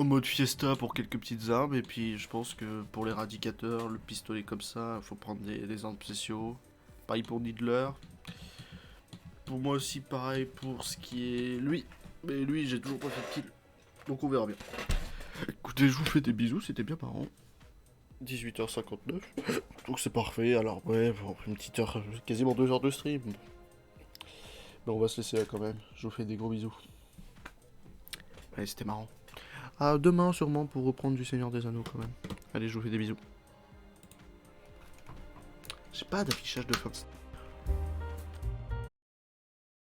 mode fiesta pour quelques petites armes. Et puis je pense que pour l'éradicateurs, le pistolet comme ça, il faut prendre des armes spéciaux. Pareil pour Needler. Pour moi aussi, pareil pour ce qui est lui. Mais lui, j'ai toujours pas fait de kill. Donc on verra bien. Écoutez, je vous fais des bisous, c'était bien marrant. 18h59. Donc c'est parfait. Alors ouais, bon, une petite heure, quasiment 2 heures de stream. Mais on va se laisser là quand même. Je vous fais des gros bisous. Allez, c'était marrant. À demain sûrement pour reprendre du Seigneur des Anneaux quand même. Allez, je vous fais des bisous. J'ai pas d'affichage de fin.